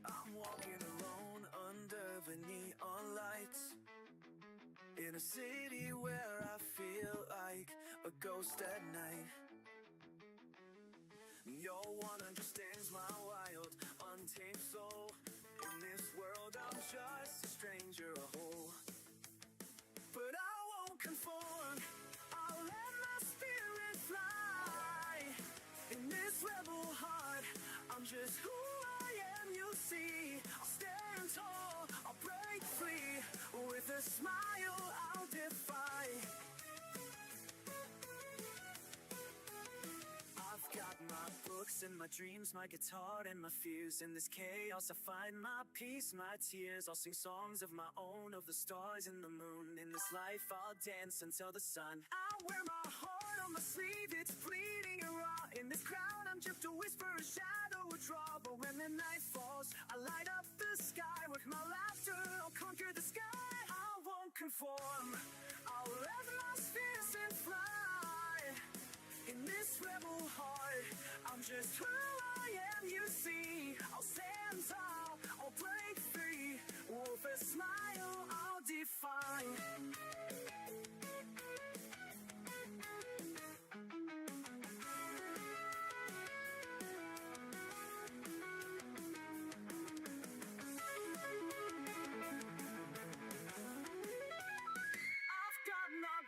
I'm walking alone under the neon lights in a city where I feel like a ghost at night. No one understands my wild, untamed soul. In this world I'm just a stranger, a hole. But I won't conform, I'll let my spirit fly. In this rebel heart, I'm just who I am, you'll see. I'll stand tall, I'll break free. With a smile I'll defy. I've got my books and my dreams, my guitar and my fears. In this chaos I find my peace, my tears. I'll sing songs of my own, of the stars and the moon. In this life I'll dance until the sun. I wear my heart on my sleeve, it's bleeding and raw. In this crowd I'm just a whisper, a shadow, a draw. But when the night falls, I light up the sky. With my laughter I'll conquer the sky. I won't conform, I'll let my spirit fly. In this rebel heart, I'm just who I am, you see. I'll stand tall, I'll break free. With a smile, I'll define.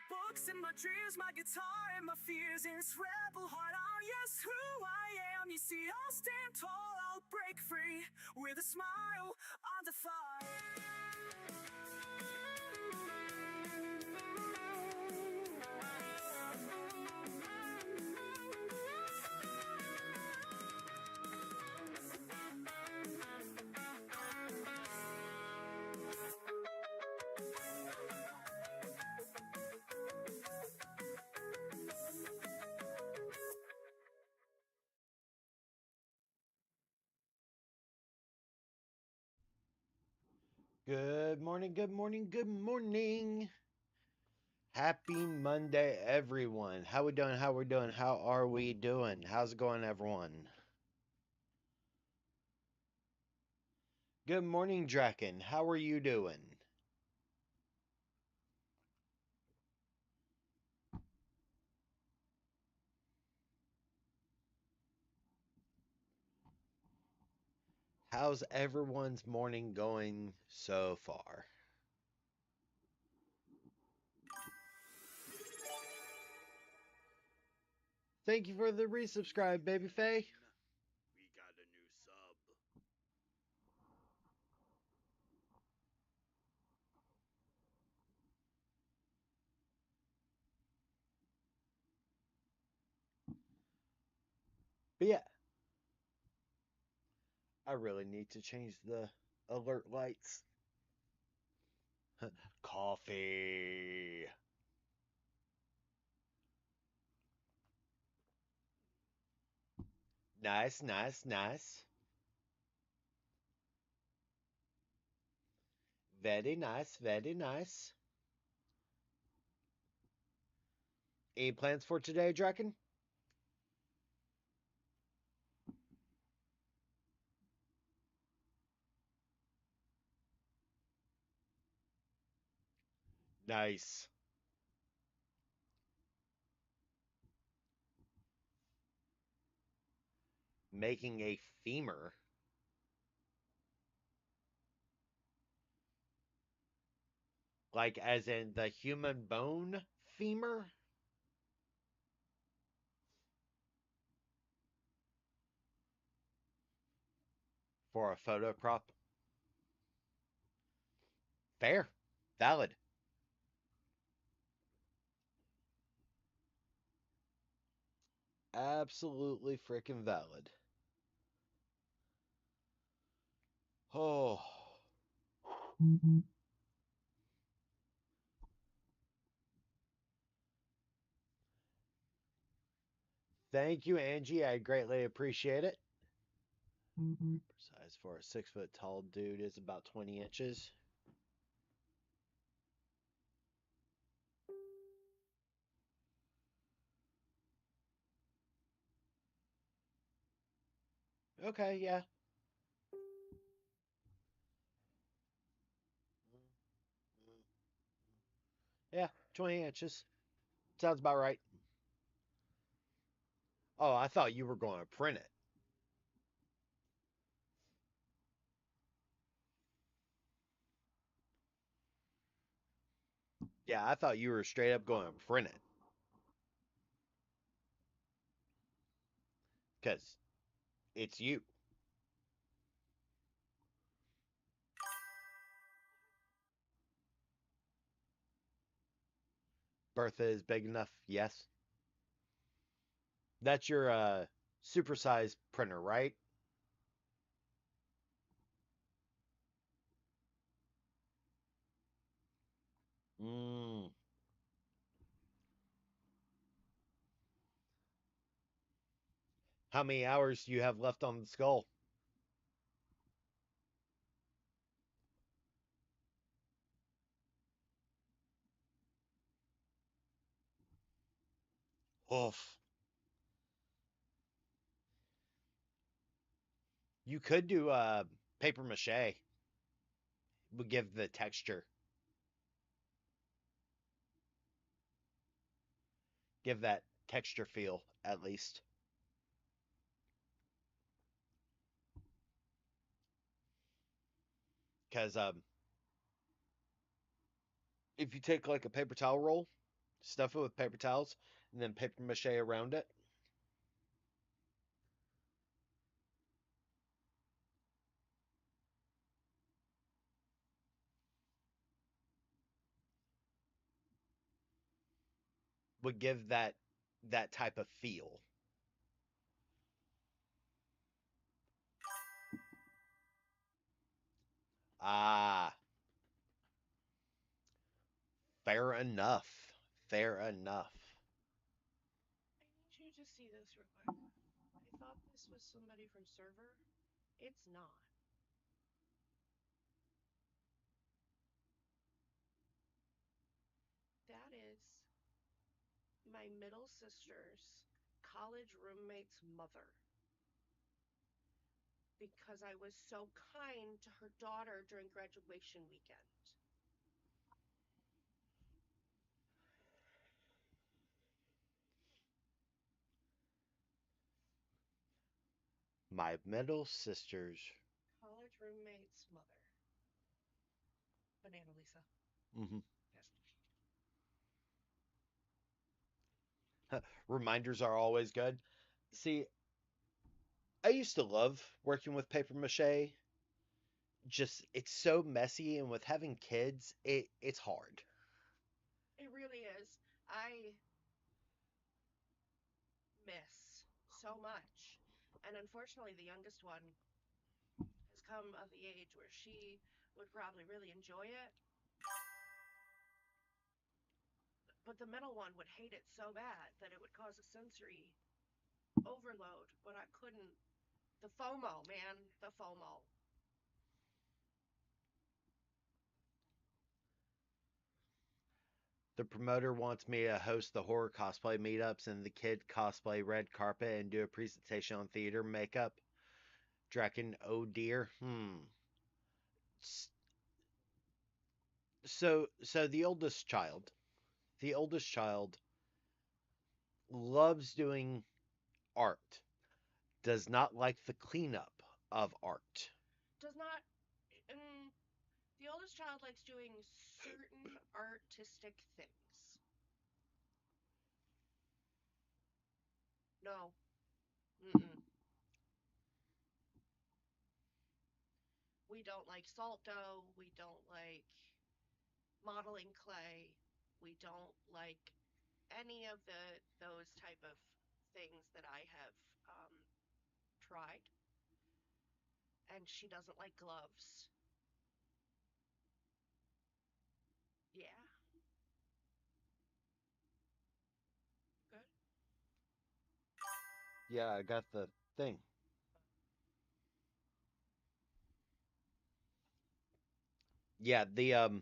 Books and my dreams, my guitar and my fears. In this rebel heart, I'm yes who I am. You see, I'll stand tall, I'll break free. With a smile, I'll defy. Good morning, good morning, good morning. Happy Monday, everyone. How we doing? How we doing? How are we doing? How's it going, everyone? Good morning, Draken. How are you doing? How's everyone's morning going so far? Thank you for the resubscribe, Baby Faye. We got a new sub. But yeah, I really need to change the alert lights. Coffee. Nice, nice, nice. Very nice, very nice. Any plans for today, Draken? Nice. Making a femur. Like as in the human bone femur? For a photo prop? Fair. Valid. Absolutely freaking valid. Oh. Thank you, Angie. I greatly appreciate it. Size for a 6 foot tall dude is about 20 inches. Okay, yeah. Yeah, 20 inches. Sounds about right. Oh, I thought you were going to print it. Yeah, I thought you were straight up going to print it. Because it's you. Bertha is big enough, yes. That's your supersized printer, right? Mm. How many hours do you have left on the skull? Oof. You could do paper mache. Would give the texture, give that texture feel at least. Because if you take like a paper towel roll, stuff it with paper towels, and then paper mache around it, would give that type of feel. Ah, fair enough. Fair enough. I need you to see this real quick. I thought this was somebody from server. It's not. That is my middle sister's college roommate's mother because I was so kind to her daughter during graduation weekend. My middle sister's. College roommate's mother. Banana Lisa. Mhm. Yes. Reminders are always good. See, I used to love working with paper mache. Just it's so messy, and with having kids, it's hard. It really is. I miss so much. And unfortunately, the youngest one has come of the age where she would probably really enjoy it, but the middle one would hate it so bad that it would cause a sensory overload, but I couldn't. The FOMO, man, the FOMO. The promoter wants me to host the horror cosplay meetups and the kid cosplay red carpet and do a presentation on theater makeup. Draken, oh dear. So the oldest child loves doing art, does not like the cleanup of art. Does not. Mm, the oldest child likes doing certain artistic things. No. Mm-mm. We don't like salt dough. We don't like modeling clay. We don't like any of those type of things that I have tried. And she doesn't like gloves. Yeah, good. Yeah, I got the thing. Yeah, the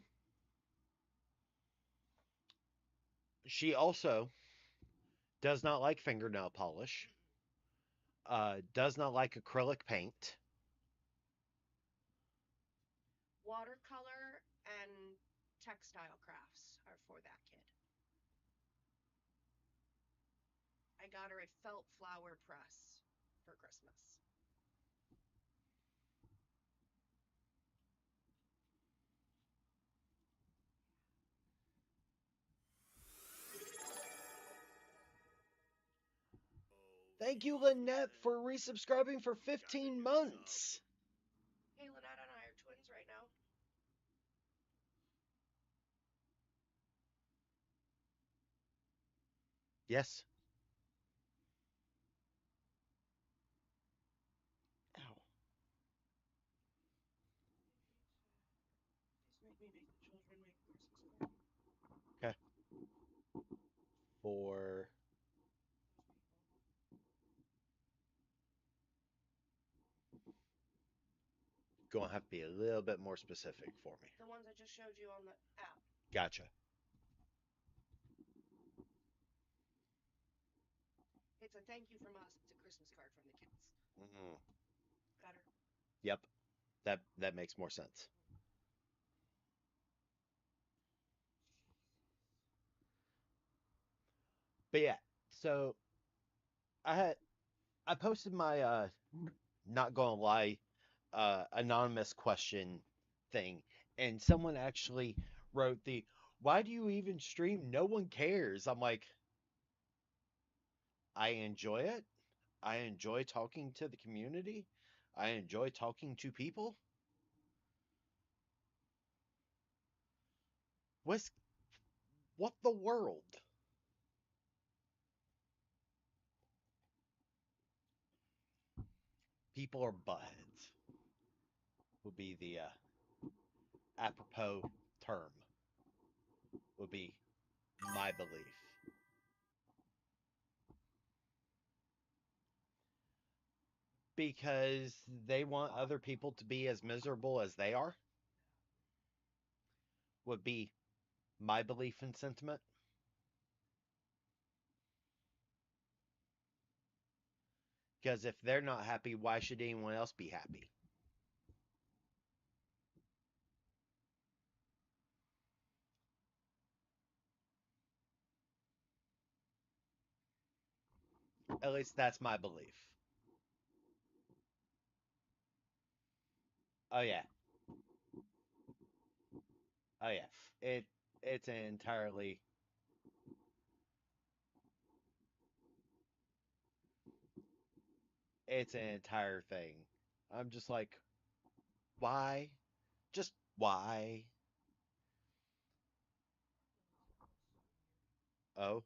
she also does not like fingernail polish. does not like acrylic paint. Watercolor and textile crafts are for that kid. I got her a felt flower press for Christmas. Thank you, Lynette, for resubscribing for We got a 15 new months. Hey, Lynette and I are twins right now. Yes. Ow. Just make me make the children make a Christmas card. Okay. For going to have to be a little bit more specific for me. The ones I just showed you on the app. Gotcha. It's a thank you from us. It's a Christmas card from the kids. Mm, Better. yep. That makes more sense. But yeah, so I posted my not gonna lie anonymous question thing, and someone actually wrote the why do you even stream? No one cares. I'm like, I enjoy it. I enjoy talking to the community. I enjoy talking to people. What's what the world? People are buttheads would be the apropos term, would be my belief. Because they want other people to be as miserable as they are, would be my belief and sentiment. Because if they're not happy, why should anyone else be happy? At least that's my belief. Oh yeah. Oh yeah. It it's an entirely it's an entire thing. I'm just like, why? Just why? Oh,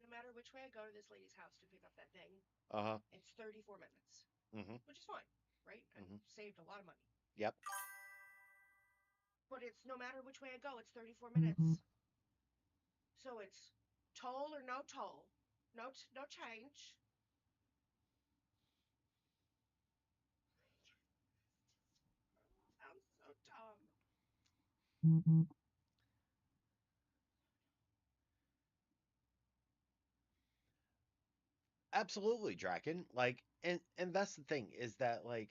No matter which way I go to this lady's house to pick up that thing, uh-huh. it's 34 minutes, Mm-hmm. which is fine, right? I Mm-hmm. saved a lot of money. Yep. But it's no matter which way I go, it's 34 minutes. So it's toll or no toll, no change. Sounds so dumb. Absolutely, Draken. Like, and that's the thing is that like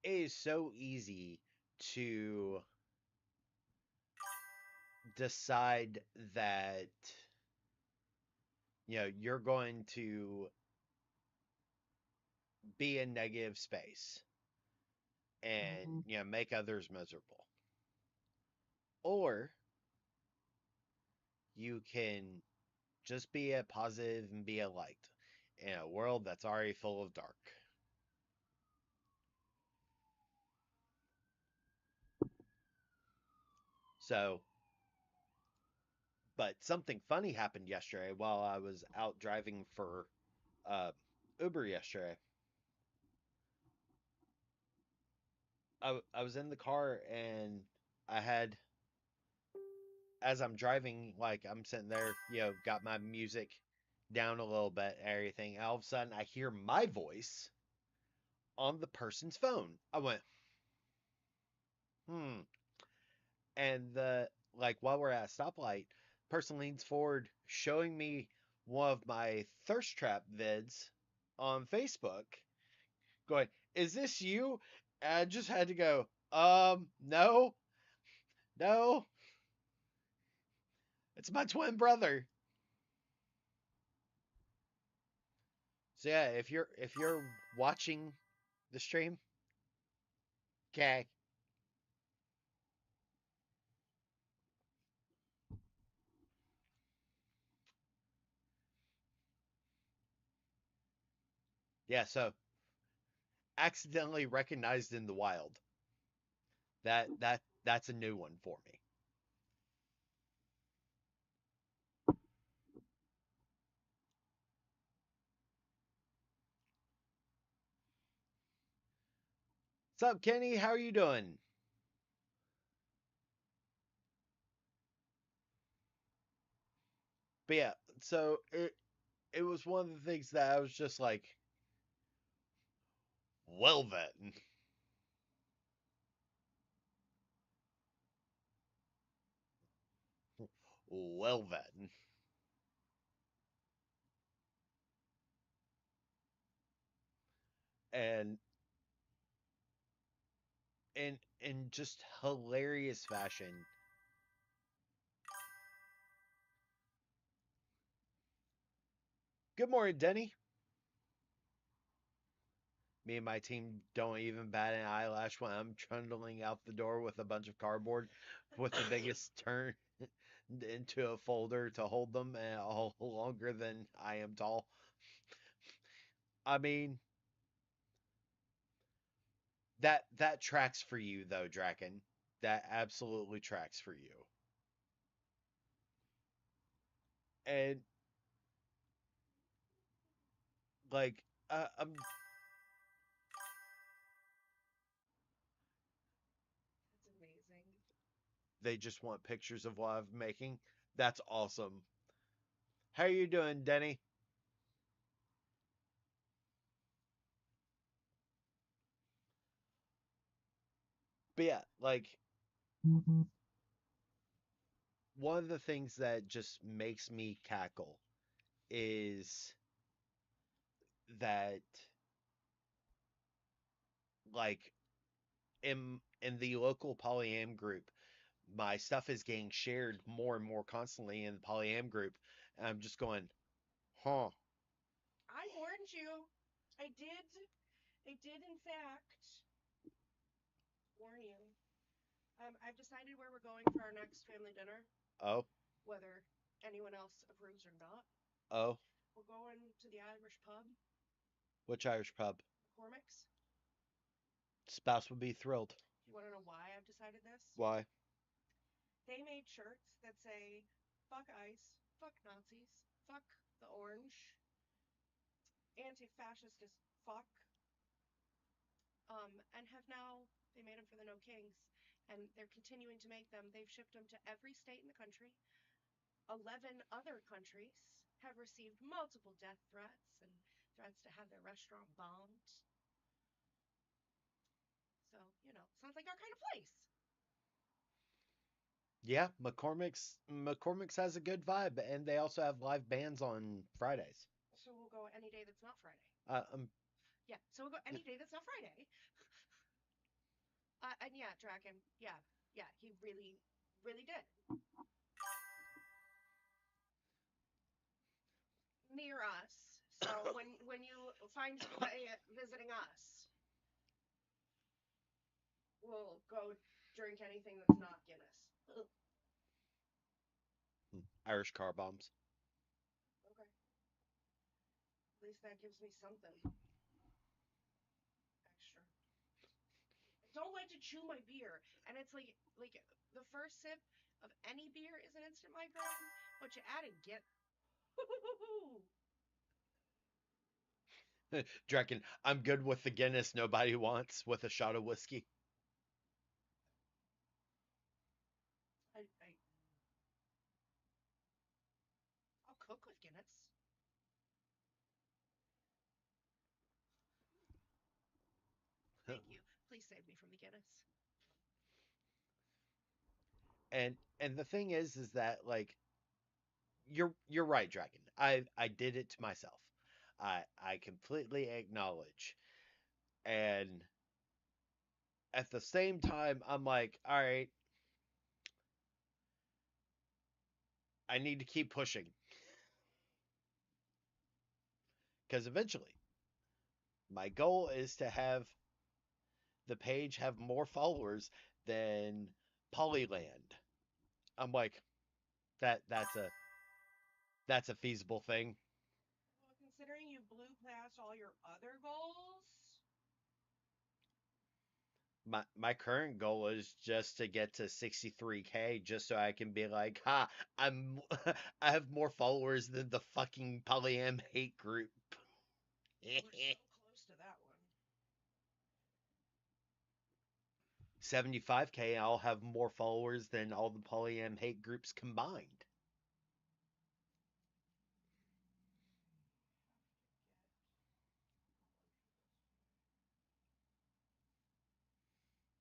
it is so easy to decide that you're going to be in negative space and make others miserable, or you can just be a positive and be a light in a world that's already full of dark. So, but something funny happened yesterday while I was out driving for uh, Uber yesterday. I was in the car and I had, as I'm driving, like I'm sitting there, got my music down a little bit and everything. All of a sudden, I hear my voice on the person's phone. I went, hmm. And while we're at a stoplight, person leans forward, showing me one of my thirst trap vids on Facebook, going, "Is this you?" And I just had to go, no, no, it's my twin brother. So yeah, if you're watching the stream, okay. Yeah, so accidentally recognized in the wild. That's a new one for me. What's up, Kenny? How are you doing? But yeah, so it was one of the things that I was just like, well then, well then, and in just hilarious fashion. Good morning, Denny. Me and my team don't even bat an eyelash when I'm trundling out the door with a bunch of cardboard with the biggest turn into a folder to hold them and all longer than I am tall. I mean, that tracks for you though, Draken. That absolutely tracks for you. And like That's amazing. they just want pictures of what I'm making. That's awesome. How you doing, Denny? But yeah, like one of the things that just makes me cackle is that like in the local polyam group, my stuff is getting shared more and more constantly in the polyam group, and I'm just going, huh. I warned you. I did. I did, in fact, warn you. I've decided where we're going for our next family dinner, Oh, whether anyone else approves or not. oh, We're going to the Irish pub, which Irish pub? McCormick's. Spouse would be thrilled. You want to know why I've decided this? Why? They made shirts that say, fuck ICE, fuck Nazis, fuck the orange, anti fascist as fuck, and have now, they made them for the No Kings, and they're continuing to make them. They've shipped them to every state in the country. 11 other countries have received multiple death threats and threats to have their restaurant bombed. So, sounds like our kind of place. Yeah, McCormick's has a good vibe, and they also have live bands on Fridays. So we'll go any day that's not Friday. Uh, um, Yeah, so we'll go any day that's not Friday. And yeah, Draken, yeah, he really, really did. Near us. So when you find somebody visiting us, we'll go drink anything that's not Guinness. Irish car bombs. Okay. At least that gives me something extra. I don't like to chew my beer, and it's like the first sip of any beer is an instant migraine, but you add and get. Draken, I'm good with the Guinness nobody wants with a shot of whiskey. I I'll cook with Guinness. Thank you. Please save me from the Guinness. And the thing is that like you're right, Dragon. I did it to myself. I completely acknowledge. And at the same time, I'm like, all right, I need to keep pushing because eventually my goal is to have the page have more followers than Polyland. I'm like, that's a feasible thing. Well, considering you blew past all your other goals, My current goal is just to get to 63K just so I can be like, ha, I'm I have more followers than the fucking polyam hate group. we're so close to that one. 75K, I'll have more followers than all the polyam hate groups combined.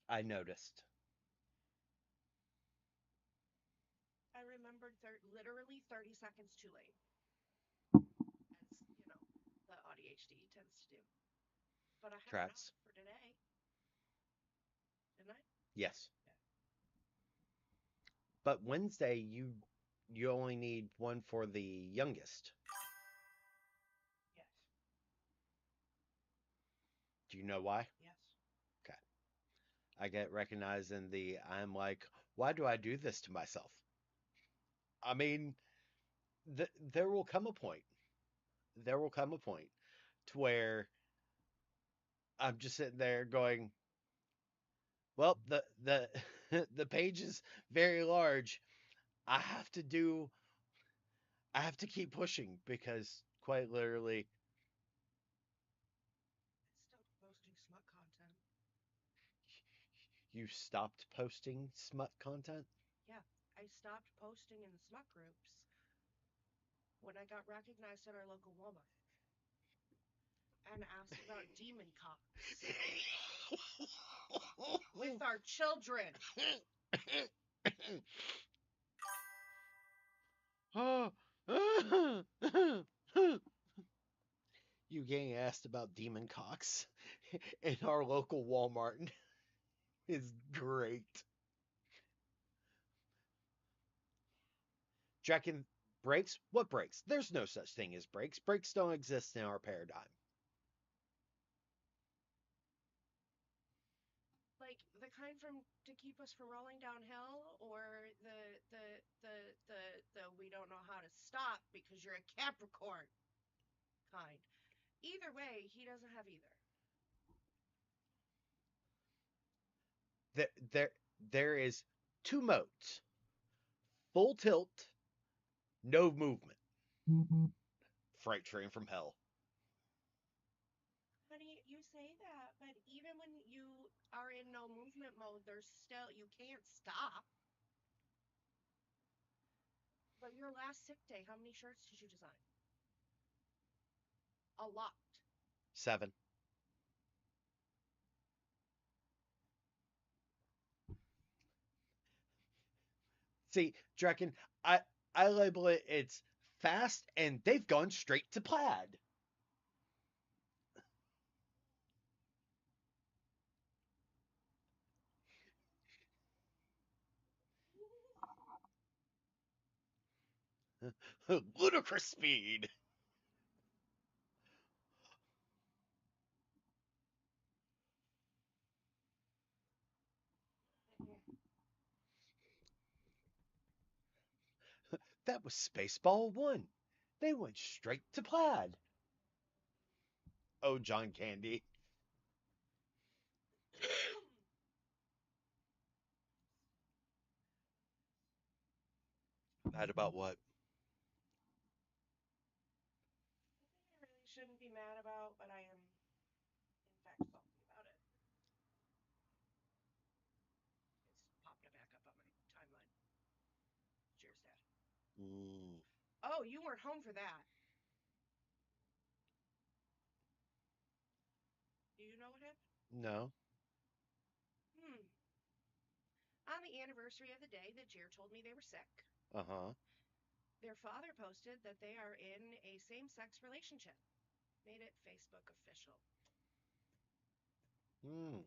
I noticed. I remembered literally 30 seconds too late, as you know, the ADHD tends to do. But I have enough Trats. for today, didn't I? Yes. Yeah. But Wednesday you only need one for the youngest. Yes. Do you know why? Yes. Okay. I get recognized in the I'm like, why do I do this to myself? I mean, there will come a point. There will come a point to where I'm just sitting there going, well, the page is very large. I have to do I have to keep pushing because quite literally I stopped posting smut content. you stopped posting smut content. Yeah, I stopped posting in the smut groups when I got recognized at our local Walmart and asked about demon cocks with our children. You getting asked about demon cocks in our local Walmart is great. Jacking breaks? What breaks? There's no such thing as breaks. Breaks don't exist in our paradigm. Like the kind from to keep us from rolling downhill, or the we don't know how to stop because you're a Capricorn kind. Either way, he doesn't have either. There is two modes: full tilt, no movement. Freight train from hell. Honey, you say that, but even when you are in no movement mode, there's still you can't stop. But your last sick day, how many shirts did you design? A lot. 7. See, Draken, I label it. It's fast, and they've gone straight to plaid. Ludicrous speed. That was Spaceball 1. They went straight to plaid. Oh, John Candy. Mad about what? Something I really shouldn't be mad about, but I am, in fact, salty about it. It's popped back up on my timeline. Cheers, Dad. Mm, Oh, you weren't home for that. Do you know what happened? no. Hmm. On the anniversary of the day that Jer told me they were sick, Uh huh. Their father posted that they are in a same sex relationship, made it Facebook official. Hmm.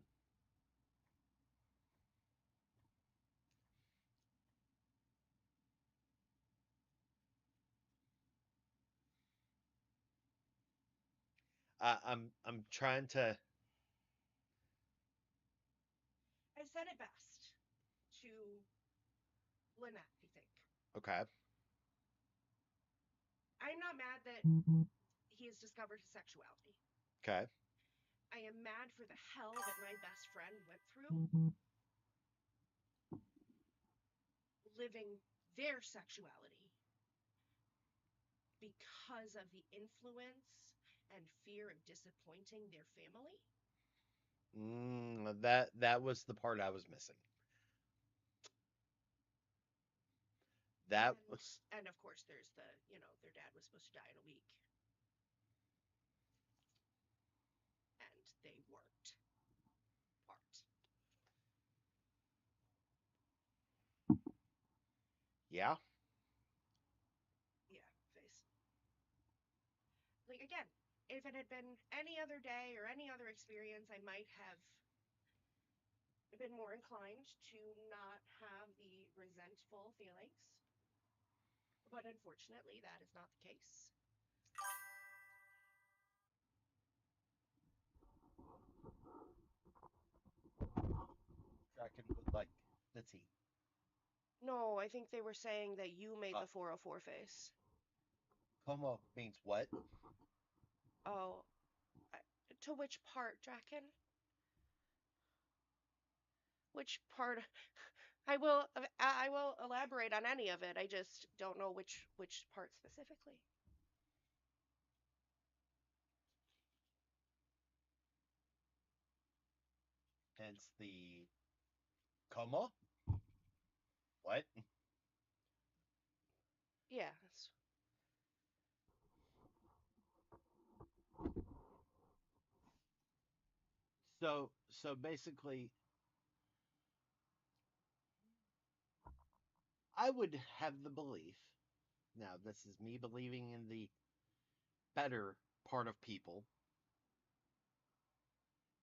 I'm trying to. I said it best to Lynette, I think. Okay. I'm not mad that he has discovered his sexuality. Okay. I am mad for the hell that my best friend went through living their sexuality because of the influence and fear of disappointing their family. That was the part I was missing. That And was and of course there's the, their dad was supposed to die in a week and they weren't part. yeah. Yeah, face. Like again, if it had been any other day or any other experience, I might have been more inclined to not have the resentful feelings. But unfortunately, that is not the case. Tracking with like the T. No, I think they were saying that you made Uh, the 404 face. como means what? Oh, to which part, Draken? Which part? I will elaborate on any of it. I just don't know which part specifically. Hence the como. What? Yeah. So basically, I would have the belief. Now, this is me believing in the better part of people.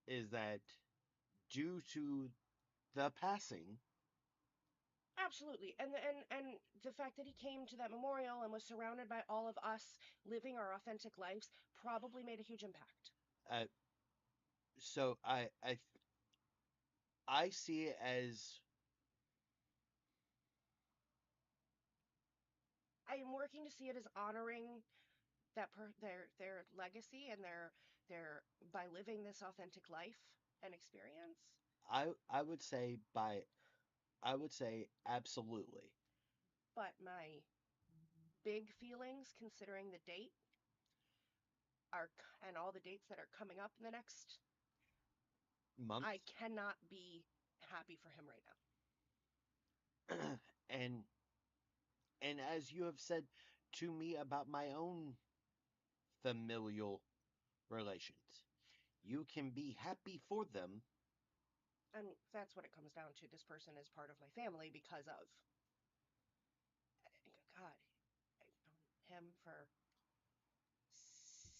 Is that due to the passing? Absolutely. And the fact that he came to that memorial and was surrounded by all of us living our authentic lives probably made a huge impact. Uh, so I see it as I am working to see it as honoring their legacy and their by living this authentic life and experience. I would say by I would say absolutely. But my big feelings considering the date are and all the dates that are coming up in the next, Month. I cannot be happy for him right now. and and as you have said to me about my own familial relations, you can be happy for them. And that's what it comes down to. This person is part of my family because of God, I've known him for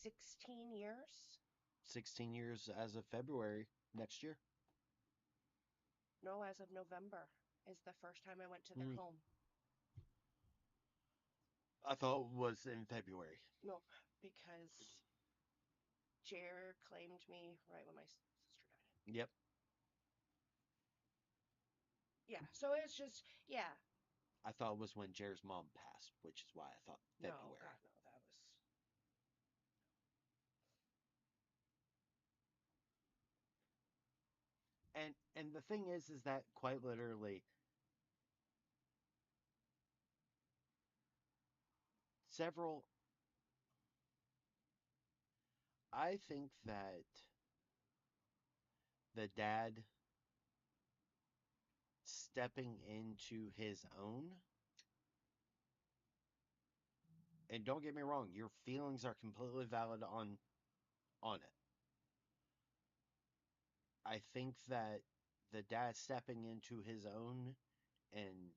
16 years. 16 years as of February next year. No, as of November is the first time I went to their Hmm. home. I thought it was in February. No, because Jer claimed me right when my sister died. Yep. Yeah, so it's just, yeah. I thought it was when Jer's mom passed, which is why I thought No, February. God, no, that was. And the thing is that quite literally several I think that the dad stepping into his own, and don't get me wrong, your feelings are completely valid on it. I think that the dad stepping into his own and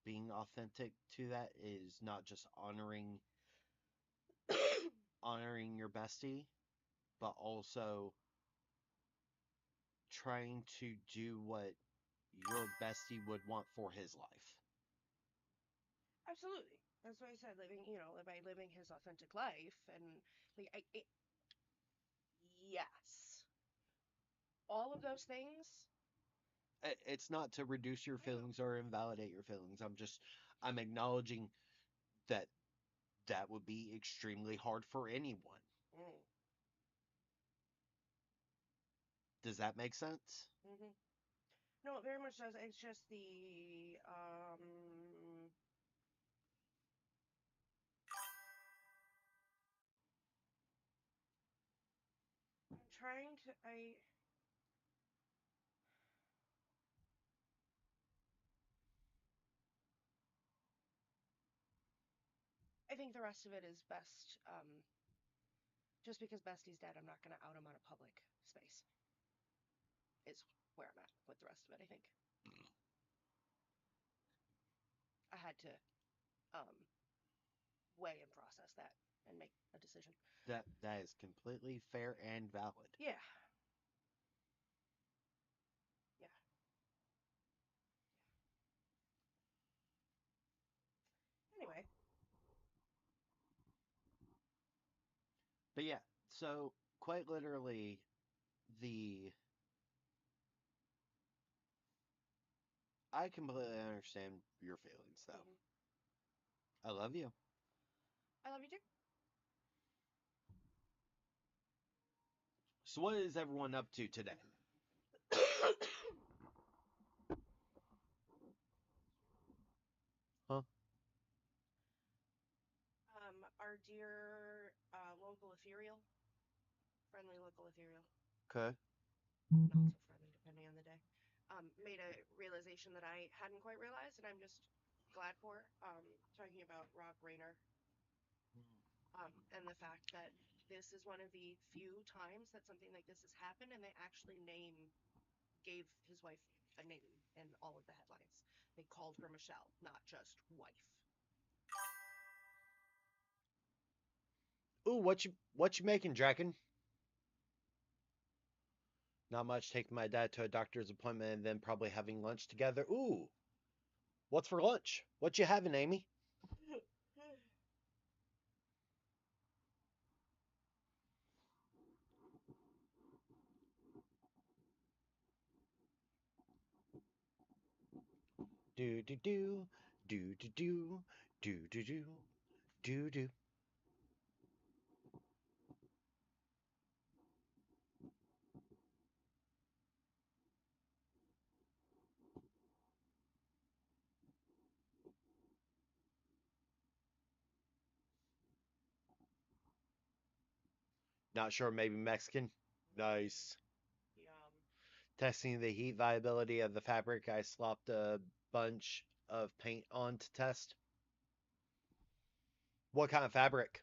being authentic to that is not just honoring your bestie, but also trying to do what your bestie would want for his life. Absolutely. That's why I said by living his authentic life, and yes, all of those things. It's not to reduce your I know. feelings or invalidate your feelings. I'm acknowledging that that would be extremely hard for anyone. Mm. Does that make sense? Hmm. No, it very much does. It's just I'm trying to. I think the rest of it is best. Just because Bestie's dead, I'm not going to out him on a public space. Is where I'm at with the rest of it. I think I had to um, weigh and process that and make a decision. That is completely fair and valid. Yeah. Yeah. Anyway. But yeah, so quite literally the I completely understand your feelings though. Hmm. I love you. I love you too. So what is everyone up to today? Huh? Our dear local ethereal, friendly local ethereal, Okay. not so friendly depending on the day, made a realization that I hadn't quite realized, and I'm just glad for. Talking about Rob Rayner, and the fact that this is one of the few times that something like this has happened, and they actually gave his wife a name in all of the headlines. They called her Michelle, not just wife. Ooh, what you making, Draken? Not much. Taking my dad to a doctor's appointment and then probably having lunch together. Ooh, what's for lunch? What you having, Amy? Do do do do do do do do do do do. Not sure. Maybe Mexican. Nice. Yum. Testing the heat viability of the fabric. I slopped a bunch of paint on to test. What kind of fabric?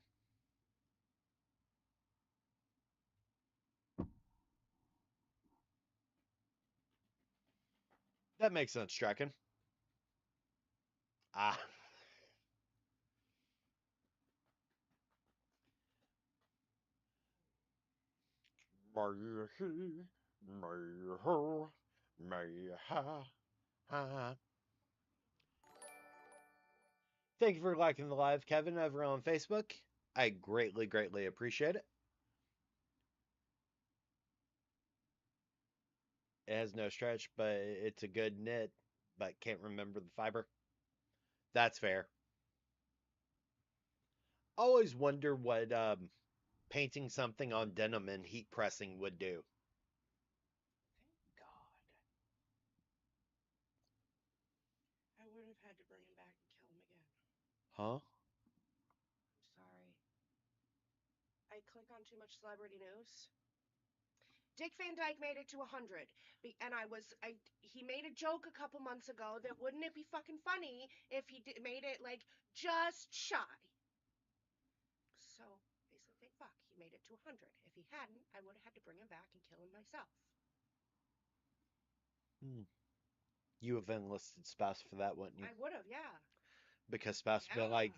That makes sense, Draken. Ah. May he, may her, may ha. Thank you for liking the live, Kevin, over on Facebook. I greatly, greatly appreciate it. It has no stretch, but it's a good knit, but can't remember the fiber. That's fair. Always wonder what painting something on denim and heat pressing would do. Thank God. I would have had to bring him back and kill him again. Huh? I'm sorry. I click on too much celebrity news. Dick Van Dyke made it to 100, and he made a joke a couple months ago that wouldn't it be fucking funny if made it like just shy. So I said, thank fuck he made it to 100. If he hadn't, I would have had to bring him back and kill him myself. Hmm. You have enlisted spouse for that, wouldn't you? I would have, yeah. Because spouse would be Yeah. like,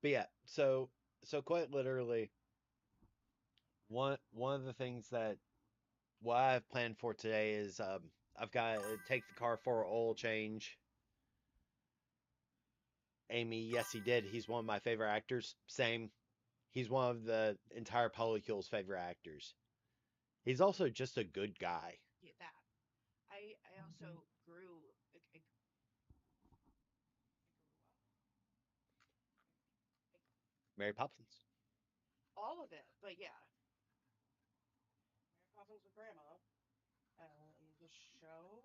but yeah. So quite literally, one of the things that what I have planned for today is I've got to take the car for an oil change. Amy, yes, he did. He's one of my favorite actors. Same. He's one of the entire Polycule's favorite actors. He's also just a good guy. Yeah, that. I also grew I Mary Poppins. all of it, but yeah. Mary Poppins with Grandma. The show.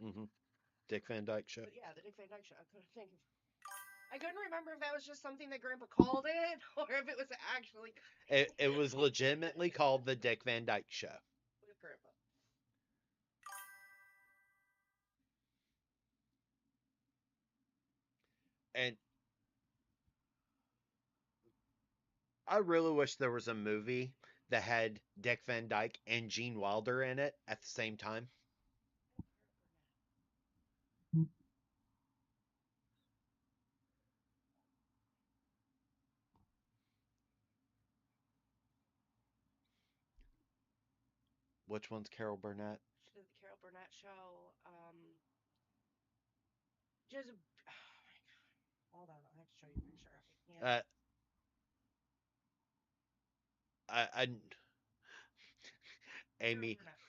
Hmm. Dick Van Dyke Show. But yeah, the Dick Van Dyke Show. I couldn't remember if that was just something that Grandpa called it or if it was actually It was legitimately called the Dick Van Dyke Show. with Grandpa. And I really wish there was a movie that had Dick Van Dyke and Gene Wilder in it at the same time. Which one's Carol Burnett? She did the Carol Burnett show. Just hold on, I have to show you a picture. I can't. Uh, I Carol Amy, Burnett.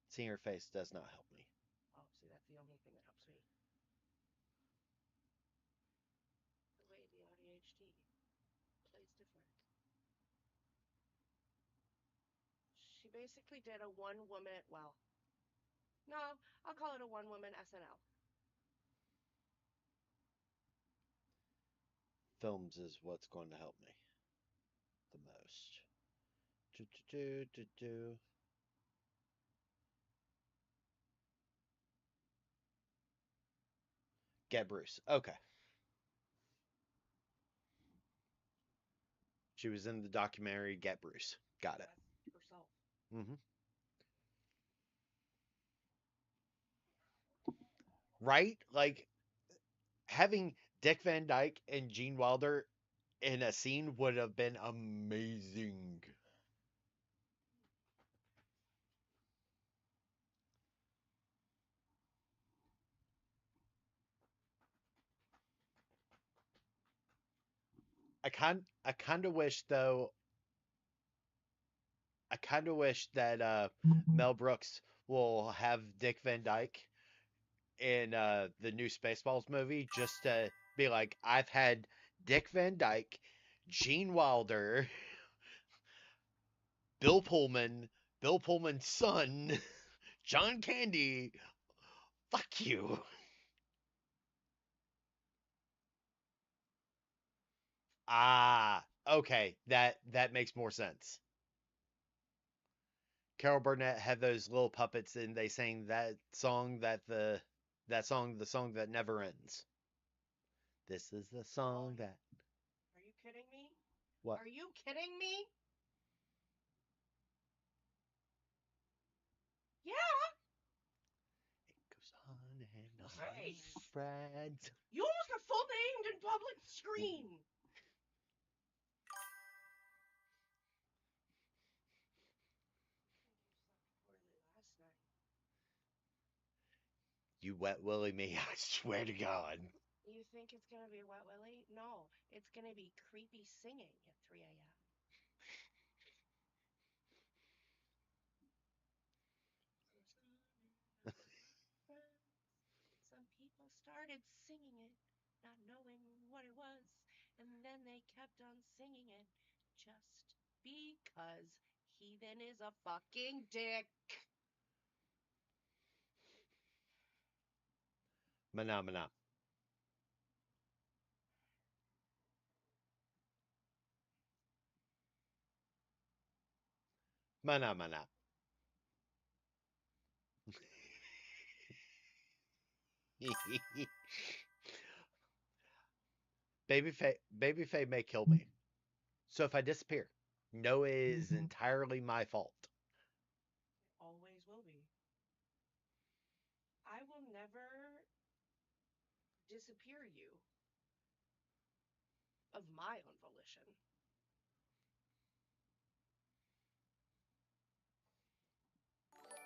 seeing her face does not help me. Oh, see, that's the only thing that helps me. The way the ADHD plays different. She basically did a one woman, well, no, I'll call it a one woman SNL. Films is what's going to help me the most. Do, do, do, do, do. Get Bruce. Okay. She was in the documentary Get Bruce. Got it. That's herself. Hmm. Right? Like having Dick Van Dyke and Gene Wilder in a scene would have been amazing. I kind of wish though. I kind of wish that Mel Brooks will have Dick Van Dyke in the new Spaceballs movie just to be like, I've had Dick Van Dyke, Gene Wilder, Bill Pullman, Bill Pullman's son, John Candy. Fuck you. Ah, okay, that makes more sense. Carol Burnett had those little puppets, and they sang the song that never ends. This is the Oh, song that are you kidding me? what Are you kidding me? Yeah, goes on and on. nice. Brad. You almost got full named in public screen. I think you slept poorly last night. You wet willy me, I swear to God. You think it's gonna be Wet Willie? No, it's gonna be creepy singing at 3 a.m. Some people started singing it, not knowing what it was, and then they kept on singing it just because Heathen is a fucking dick. Mana mana. Mana mana. Babyface may kill me. So if I disappear, no, it is entirely my fault. Always will be. I will never disappear you of my own volition.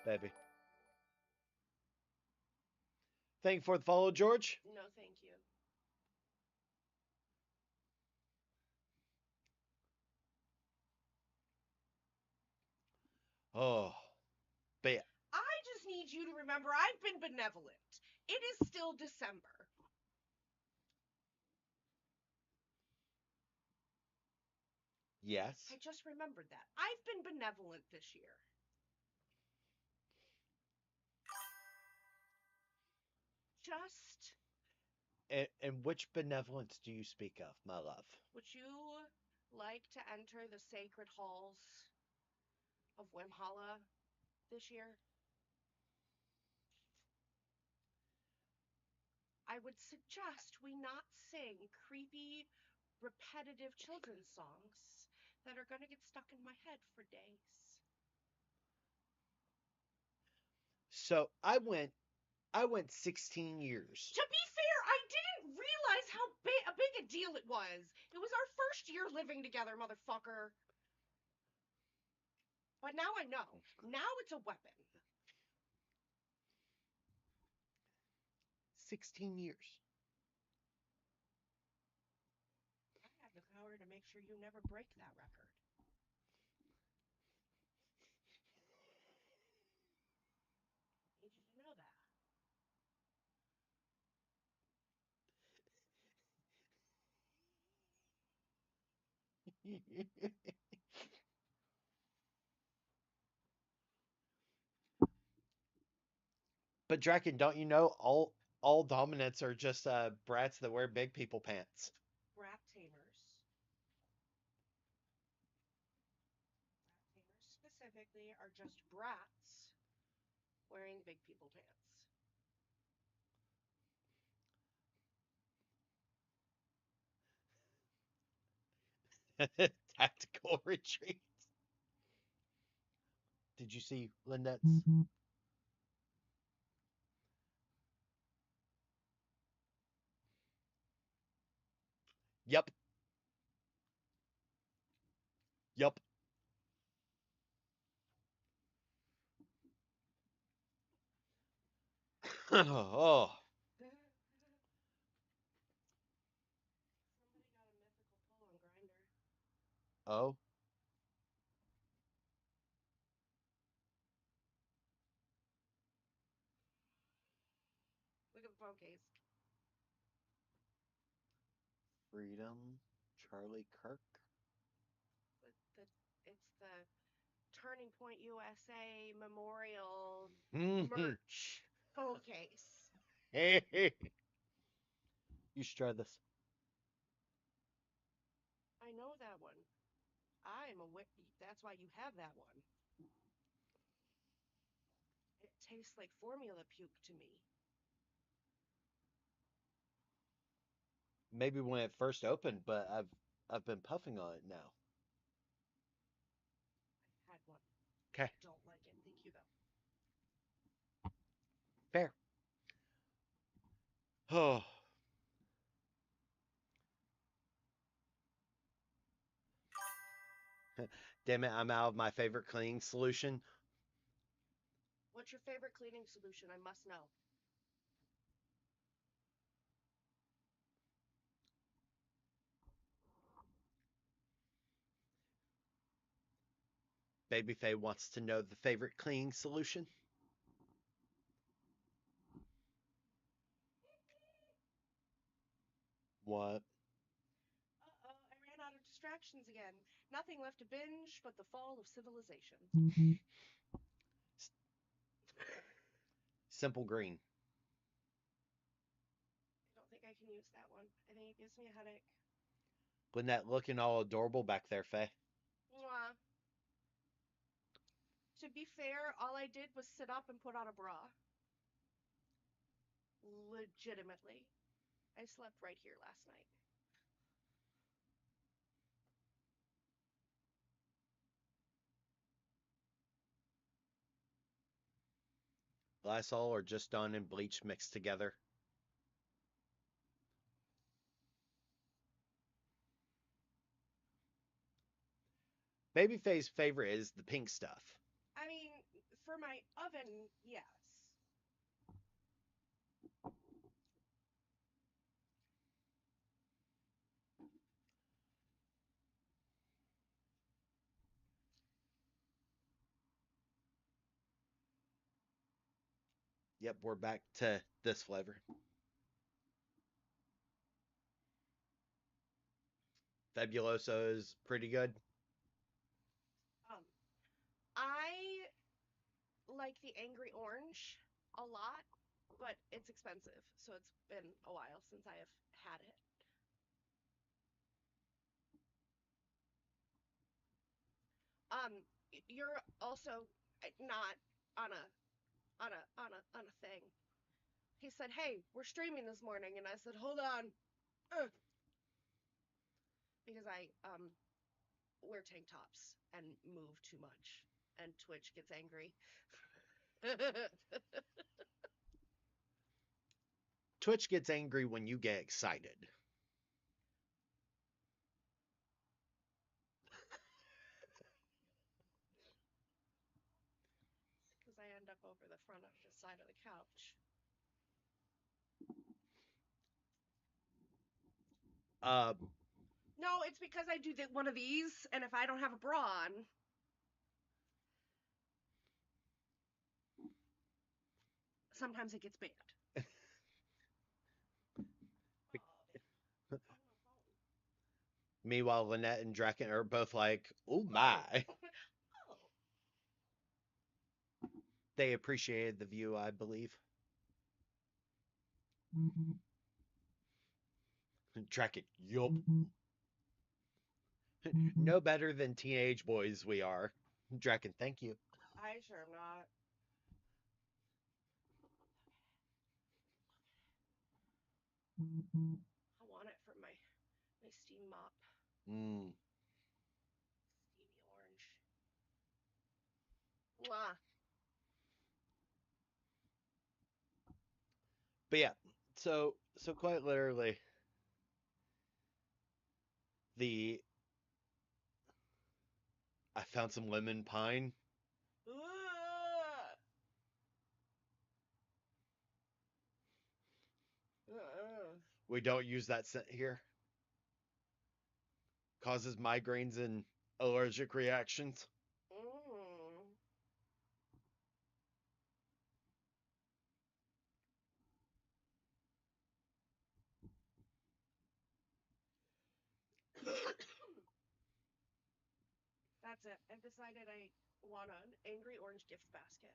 Baby. Thank you for the follow, George. No, thank you. Oh, but yeah, I just need you to remember I've been benevolent. It is still December. yes. I just remembered that. I've been benevolent this year. Just, And which benevolence do you speak of, my love? would you like to enter the sacred halls of Wimhala this year? I would suggest we not sing creepy, repetitive children's songs that are going to get stuck in my head for days. So I went 16 years. To be fair, I didn't realize how big a deal it was. It was our first year living together, motherfucker. But now I know. Now it's a weapon. 16 years. I have the power to make sure you never break that record. I need you to know that. But Draken, don't you know all dominants are just brats that wear big people pants? Brat tamers. Brat tamers specifically are just brats wearing big people pants. Tactical retreat. Did you see Lynette's? Yep. Yep. Oh. Somebody got a mythical pull on Grinder. Oh. Look at the phone case. Freedom. Charlie Kirk. It's the Turning Point USA Memorial you merch phone case. should try this. I know that one. I'm aware. That's why you have that one. It tastes like formula puke to me. Maybe when it first opened, but I've been puffing on it now. I've had one. Okay. Don't like it. Thank you, though. Fair. Oh. Damn it, I'm out of my favorite cleaning solution. What's your favorite cleaning solution? I must know. Baby Faye wants to know the favorite cleaning solution. What? Uh-oh, I ran out of distractions again. Nothing left to binge but the fall of civilization. Simple green. I don't think I can use that one. I think it gives me a headache. Lynette looking all adorable back there, Faye. Mwah. To be fair, all I did was sit up and put on a bra. Legitimately. I slept right here last night. Lysol or just Dawn and bleach mixed together. Babyface's favorite is the pink stuff. I mean, for my oven, yes. Yep, we're back to this flavor. Fabuloso is pretty good. Um, I like the Angry Orange a lot, but it's expensive, so it's been a while since I have had it. You're also not on a thing. He said, "Hey, we're streaming this morning," and I said, "Hold on," because I wear tank tops and move too much, and Twitch gets angry. Twitch gets angry when you get excited. Because I end up over the front of the side of the couch. Uh, No, it's because I do one of these, and if I don't have a bra on, sometimes it gets banned. Meanwhile, Lynette and Draken are both like, "Oh my!" Oh. They appreciated the view, I believe. Draken, yup. No better than teenage boys we are. Draken, thank you. I sure am not. I want it for my steam mop. Mm. Steamy orange. Mwah. But yeah, so quite literally, the I found some lemon pine. Ugh. Ugh. We don't use that scent here. Causes migraines and allergic reactions. Mm. That's it. I've decided I want an angry orange gift basket.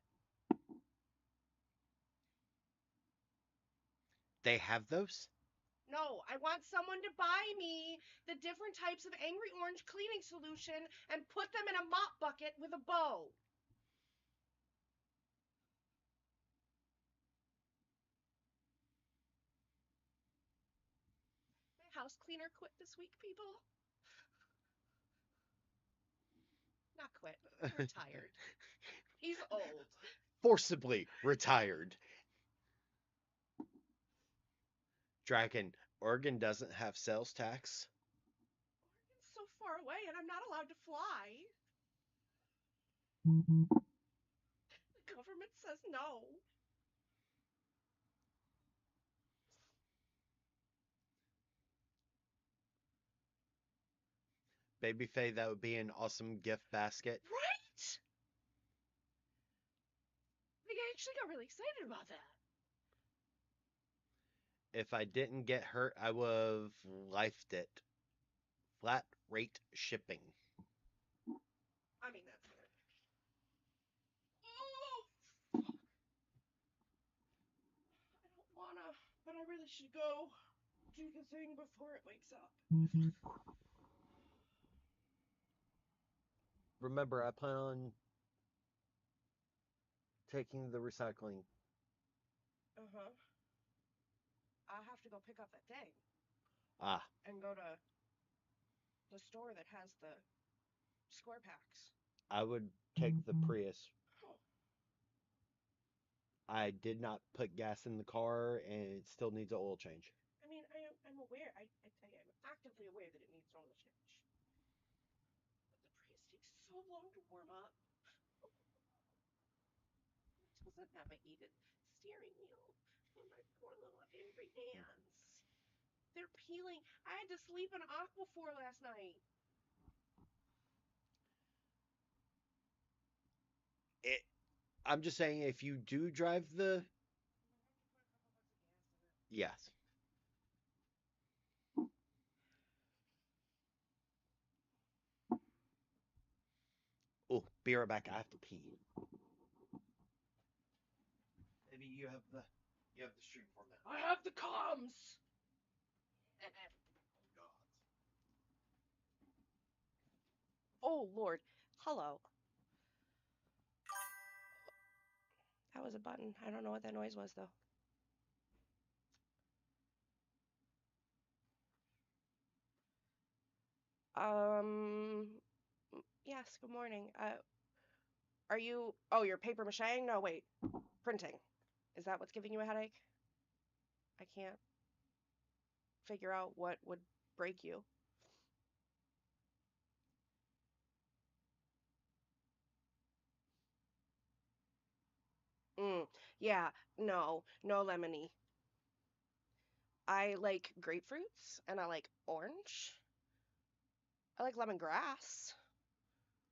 They have those? No, I want someone to buy me the different types of angry orange cleaning solution and put them in a mop bucket with a bow. My house cleaner quit this week, people. Not quit. He retired. He's old. Forcibly retired. Dragon, Oregon doesn't have sales tax. Oregon's so far away and I'm not allowed to fly. The government says no. Baby Faye, that would be an awesome gift basket. Right? Like, I actually got really excited about that. If I didn't get hurt, I would have lifed it. Flat rate shipping. I mean, that's good. I don't wanna, but I really should go do the thing before it wakes up. Remember, I plan on taking the recycling? Uh-huh. I have to go pick up that thing Ah, and go to the store that has the square packs. I would take the Prius. I did not put gas in the car and it still needs an oil change. I mean, I'm aware. I am actively aware that it needs an oil change. But the Prius takes so long to warm up. It doesn't have a heated steering wheel. And my poor little angry hands. They're peeling. I had to sleep in Aquaphor last night. It, I'm just saying, if you do drive the. I'm gonna have to put a couple bucks of gas in it. Yes. Oh, be right back. I have to pee. Maybe you have the stream format. I have the comms. Oh God. Oh Lord. Hello. That was a button. I don't know what that noise was though. Yes, good morning. Are you, oh, you're paper macheing? No, wait, printing. Is that what's giving you a headache? I can't figure out what would break you. Yeah, no lemony. I like grapefruits and I like orange. I like lemongrass.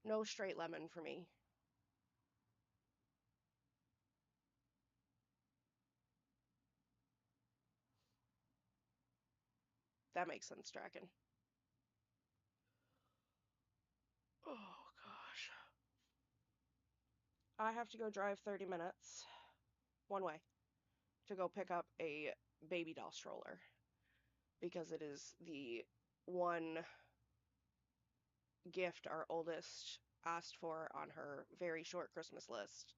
No straight lemon for me. That makes sense, Draken. Oh gosh. I have to go drive 30 minutes one way to go pick up a baby doll stroller because it is the one gift our oldest asked for on her very short Christmas list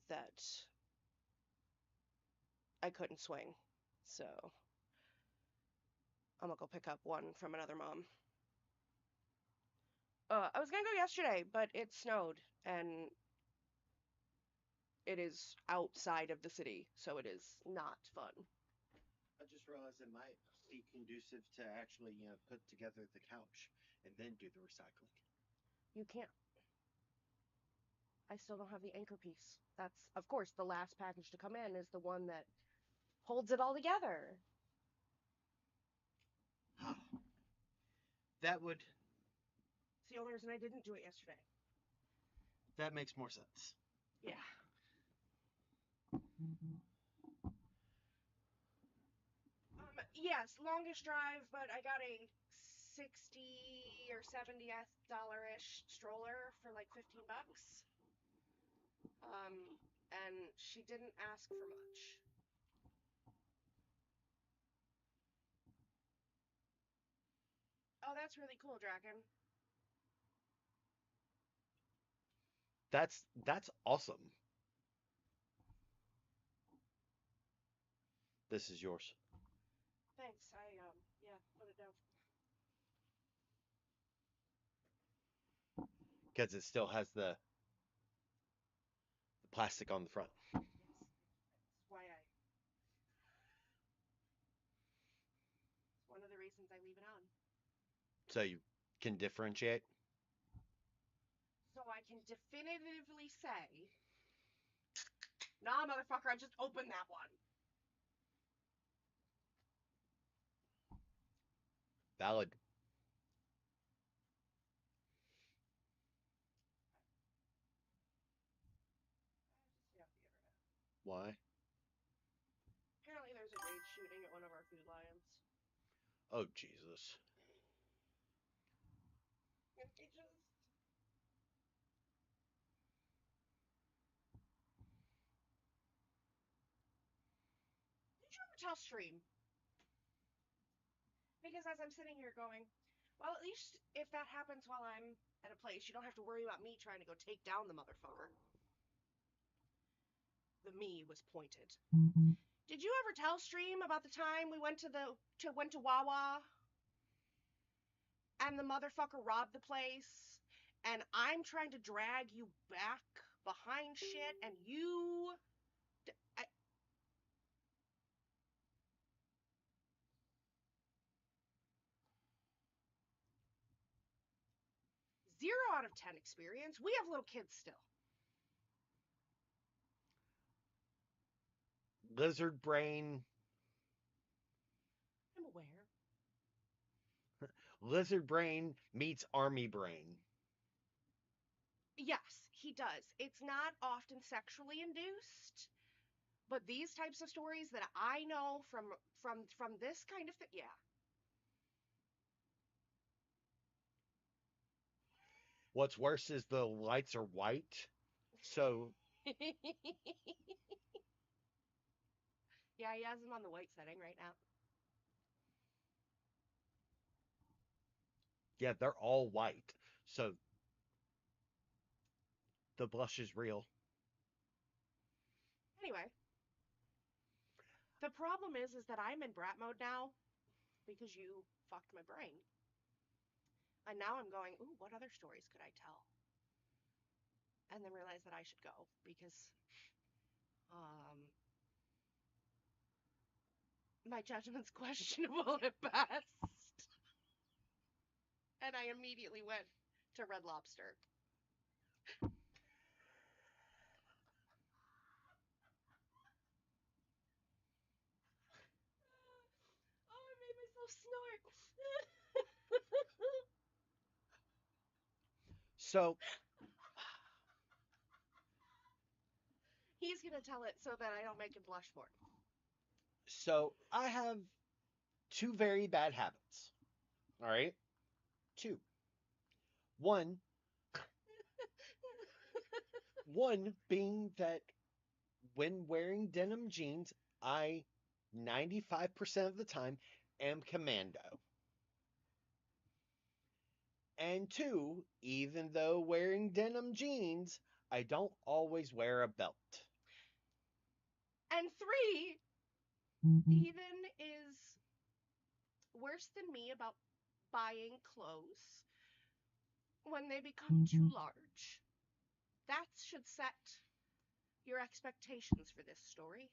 that I couldn't swing. So I'm gonna go pick up one from another mom. I was gonna go yesterday, but it snowed and it is outside of the city, so it is not fun. I just realized it might be conducive to actually, put together the couch and then do the recycling. You can't. I still don't have the anchor piece. That's, of course, the last package to come in is the one that holds it all together. That would It's the only reason I didn't do it yesterday. that makes more sense. Yeah. Yes, longest drive, but I got a 60 or 70 dollar-ish stroller for like 15 bucks. And she didn't ask for much. Oh, that's really cool, Draken. That's awesome. This is yours. Thanks. Yeah, put it down. Because it still has the plastic on the front. Yes, that's why it's one of the reasons I leave it on. So you can differentiate. So I can definitively say, nah, motherfucker, I just opened that one. Valid. I just stay off the internet. Why? Apparently, there's a raid shooting at one of our Food Lions. Oh Jesus. And I just. Did you ever tell stream? Because as I'm sitting here going, well, at least if that happens while I'm at a place, you don't have to worry about me trying to go take down the motherfucker. the me was pointed. Did you ever tell Stream about the time we went to Wawa and the motherfucker robbed the place and I'm trying to drag you back behind shit and you I, 0 out of 10 experience. We have little kids still. Lizard brain. I'm aware. Lizard brain meets army brain. Yes, he does. It's not often sexually induced, but these types of stories that I know from this kind of thing, yeah. What's worse is the lights are white. So Yeah, he has them on the white setting right now. yeah, they're all white. So the blush is real. Anyway, the problem is that I'm in brat mode now because you fucked my brain. And now I'm going, ooh, what other stories could I tell? And then realize that I should go because my judgment's questionable at best. And I immediately went to Red Lobster. Oh, I made myself snort. So He's gonna tell it so that I don't make him blush more. so I have two very bad habits. All right? Two. One one being that when wearing denim jeans, I 95% of the time am commando. And two, even though wearing denim jeans, I don't always wear a belt. And 3, Heathen is worse than me about buying clothes when they become too large. That should set your expectations for this story.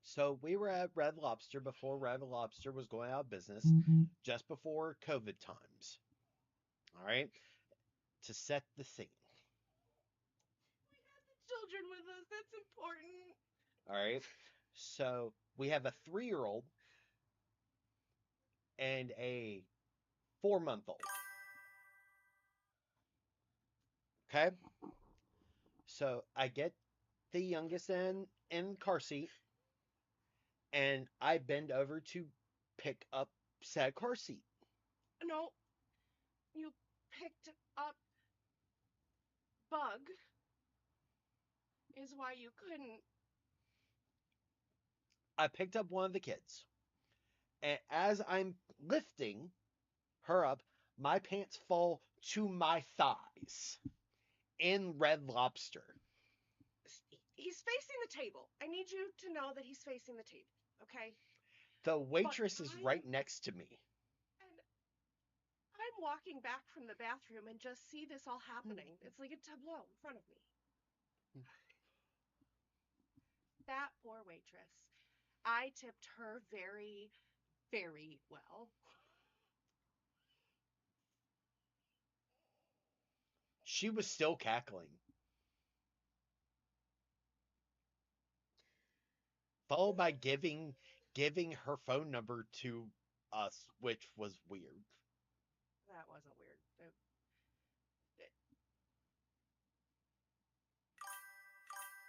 So we were at Red Lobster before Red Lobster was going out of business, just before COVID times. All right? To set the scene. We had the children with us. That's important. All right? So we have a 3-year-old and a 4-month-old. Okay? So I get the youngest in the car seat and I bend over to pick up said car seat. No, you picked up Bug is why you couldn't. I picked up one of the kids. And as I'm lifting her up, my pants fall to my thighs in Red Lobster. He's facing the table. I need you to know that he's facing the table, okay? The waitress is right next to me. And I'm walking back from the bathroom and just see this all happening. It's like a tableau in front of me. That poor waitress. I tipped her very, very well. She was still cackling. Followed by giving her phone number to us, which was weird. That wasn't weird.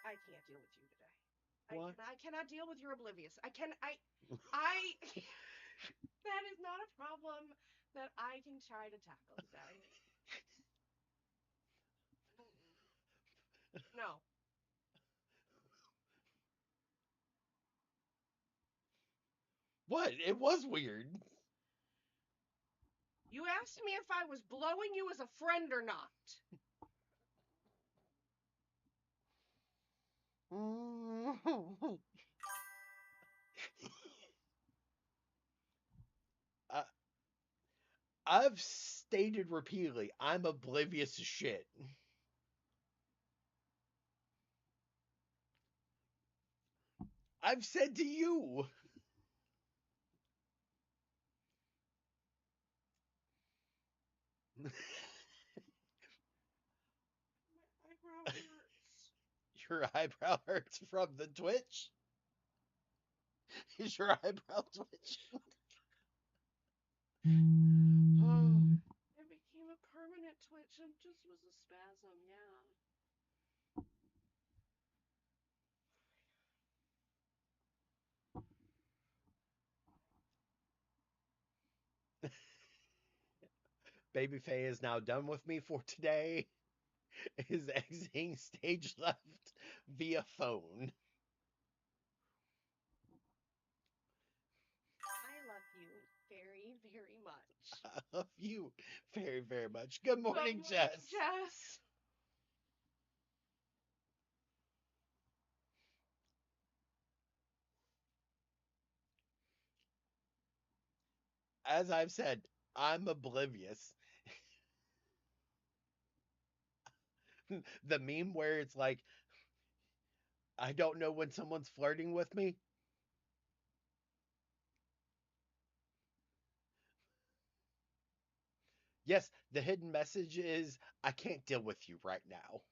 I can't deal with you today. What? I cannot deal with your oblivious. That is not a problem that I can try to tackle today. No. What? It was weird. You asked me if I was blowing you as a friend or not. I, I've stated repeatedly, I'm oblivious to shit. I've said to you. My eyebrow hurts. Your eyebrow hurts from the twitch? Is your eyebrow twitching? It became a permanent twitch and just was a spasm, yeah. Baby Faye is now done with me for today. Is exiting stage left via phone. I love you very, very much. I love you very, very much. Good Good morning, morning, Jess. Jess. As I've said, I'm oblivious. The meme where it's like, I don't know when someone's flirting with me. Yes, the hidden message is, I can't deal with you right now.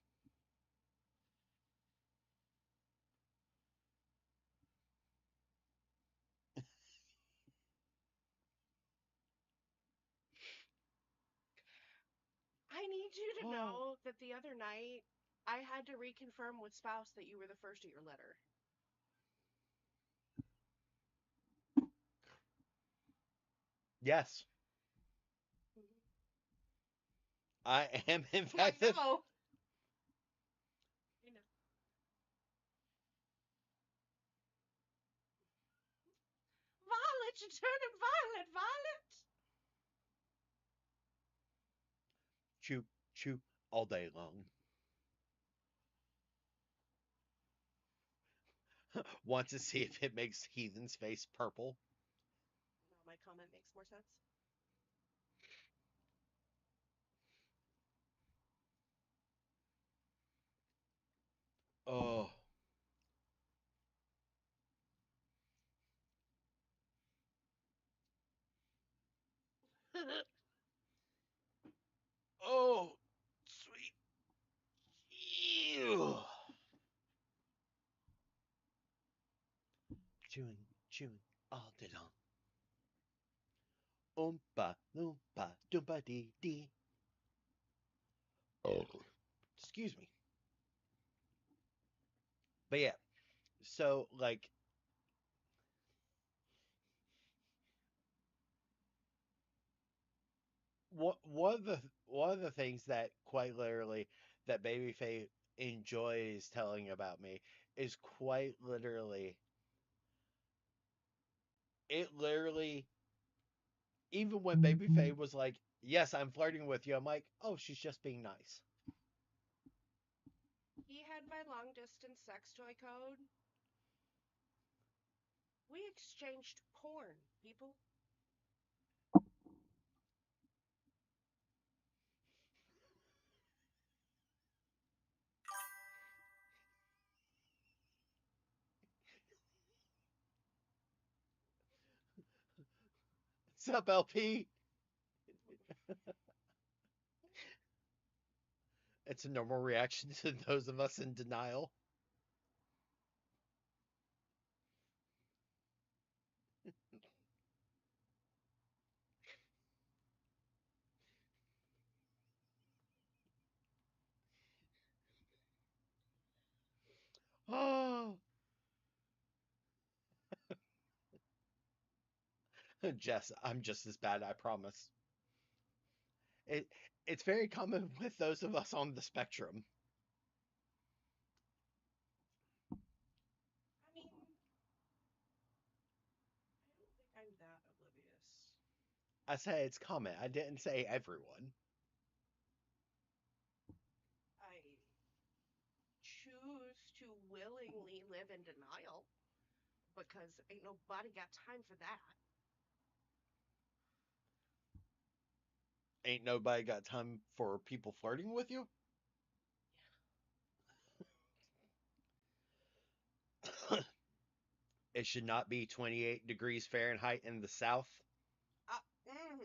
I need you to Oh, know that the other night I had to reconfirm with spouse that you were the first of your letter. yes, Mhm. I am in I fact the. know. I know. Violet, you're turning violet, Violet. Chew, chew all day long. Want to see if it makes Heathen's face purple? Now my comment makes more sense. Oh, oh, sweet. Ew. Chewing, chewing all day long. Oompa, loompa, doompa dee dee. Oh, excuse me. But yeah, so like one of the things that quite literally that Babyface enjoys telling about me is quite literally it literally even when Babyface was like, "Yes, I'm flirting with you," I'm like, "Oh, she's just being nice." He had my long distance sex toy code. We exchanged porn, people. What's up, LP? It's a normal reaction to those of us in denial. Oh, Jess, I'm just as bad, I promise. It it's very common with those of us on the spectrum. I mean, I don't think I'm that oblivious. I say it's common. I didn't say everyone. I choose to willingly live in denial because ain't nobody got time for that. Ain't nobody got time for people flirting with you? It should not be 28 degrees Fahrenheit in the south. Uh, mm,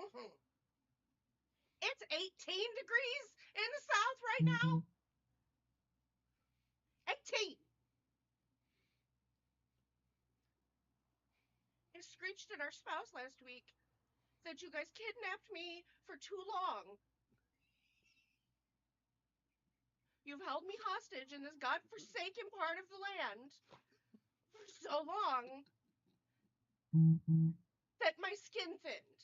mm. It's 18 degrees in the South right now. 18. And screeched at our spouse last week. Said you guys kidnapped me for too long. You've held me hostage in this godforsaken part of the land for so long that my skin thinned.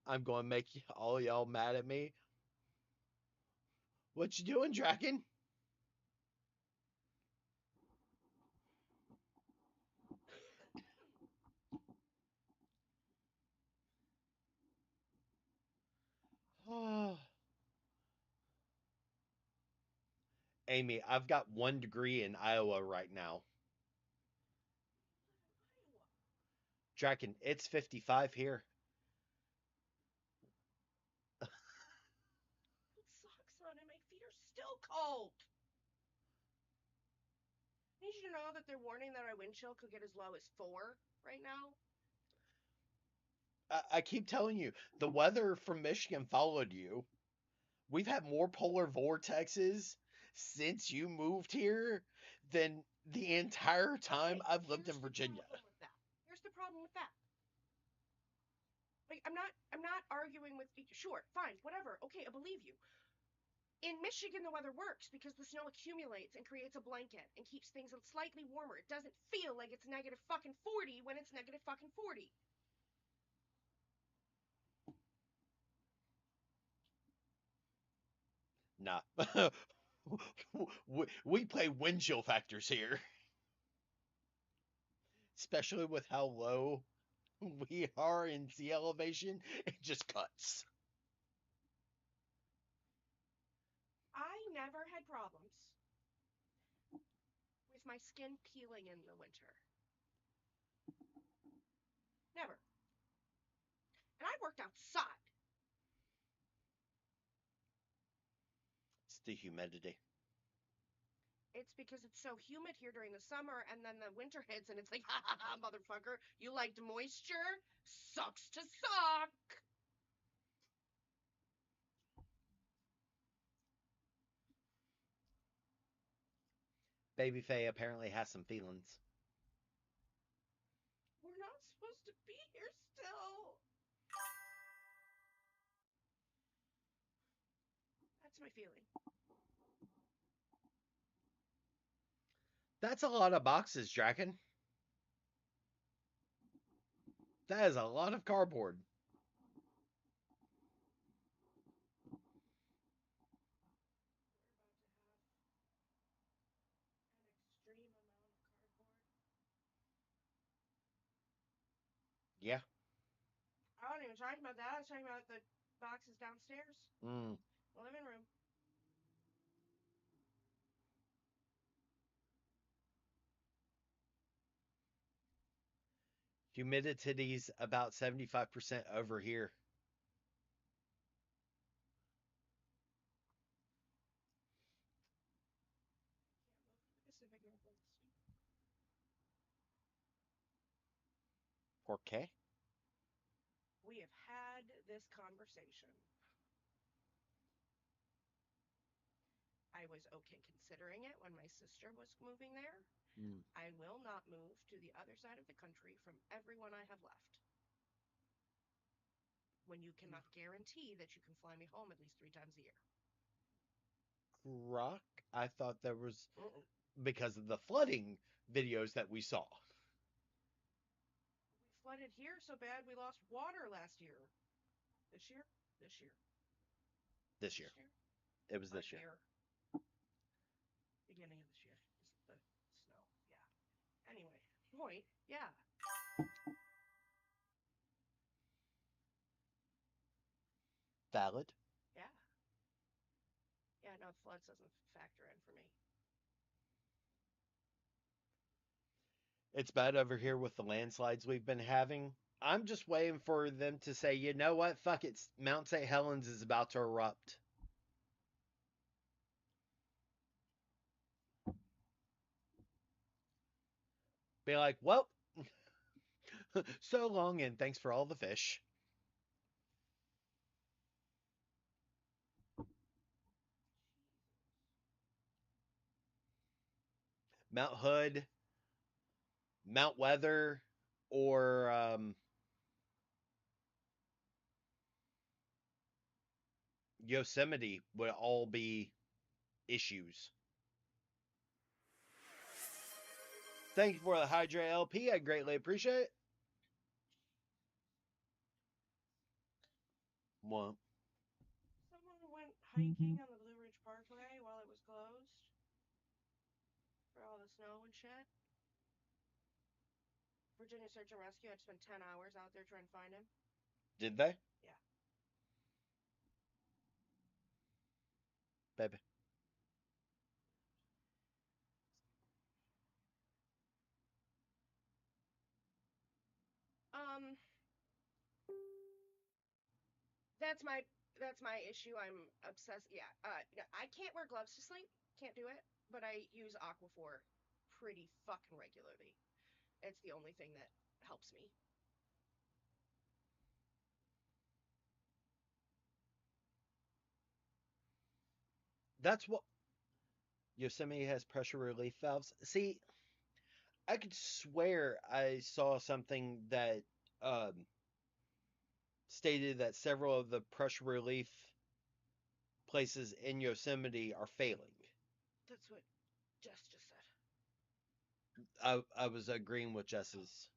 I'm going to make all y'all mad at me. What you doing, Draken? Amy, I've got 1 degree in Iowa right now. Draken, it's 55 here. Put socks on and my feet are still cold. I need you to know that they're warning that our wind chill could get as low as 4 right now. I keep telling you, the weather from Michigan followed you. We've had more polar vortexes since you moved here than the entire time Okay, I've lived in here's the Virginia. problem with that. Here's the problem with that. Like I'm not arguing with sure, fine, whatever. Okay, I believe you. In Michigan the weather works because the snow accumulates and creates a blanket and keeps things slightly warmer. It doesn't feel like it's negative fucking 40 when it's negative fucking 40. Nah. We play wind chill factors here, especially with how low we are in sea elevation. It just cuts. I never had problems with my skin peeling in the winter. Never. And I worked outside. It's the humidity. It's because it's so humid here during the summer, and then the winter hits, and it's like, ha ha ha, motherfucker, you liked moisture? Sucks to suck. Baby Faye apparently has some feelings. We're not supposed to be here still. That's my feeling. That's a lot of boxes, Draken. That is a lot of cardboard. We're about to have an extreme amount of cardboard. Yeah. I wasn't even talking about that. I was talking about the boxes downstairs, Mm. the living room. Humidity's about 75% over here. Pacific Northwest. ¿Por qué? We have had this conversation. I was okay considering it when my sister was moving there. Mm. I will not move to the other side of the country from everyone I have left. When you cannot guarantee that you can fly me home at least 3 times a year. Rock? I thought there was, Mm-mm. because of the flooding videos that we saw. We flooded here so bad we lost water last year. This year? This year. This year. It was this year. Beginning of this year is the snow. point. Yeah. Valid. Yeah. Yeah, no, floods doesn't factor in for me. It's bad over here with the landslides we've been having. I'm just waiting for them to say, you know what? Fuck it. Mount St. Helens is about to erupt. Be like, well, so long and thanks for all the fish. Mount Hood, Mount Weather, or Yosemite would all be issues. Thank you for the Hydra LP. I greatly appreciate it. Well, Someone went hiking on the Blue Ridge Parkway while it was closed for all the snow and shit. Virginia Search and Rescue had to spend 10 hours out there trying to find him. did they? Yeah. Baby. Um, that's my that's my issue. I'm obsessed. Yeah. I can't wear gloves to sleep. Can't do it. But I use Aquaphor pretty fucking regularly. It's the only thing that helps me. That's what Yosemite has pressure relief valves. See, I could swear I saw something that um, stated that several of the pressure relief places in Yosemite are failing. That's what Jess just said. I was agreeing with Jess's.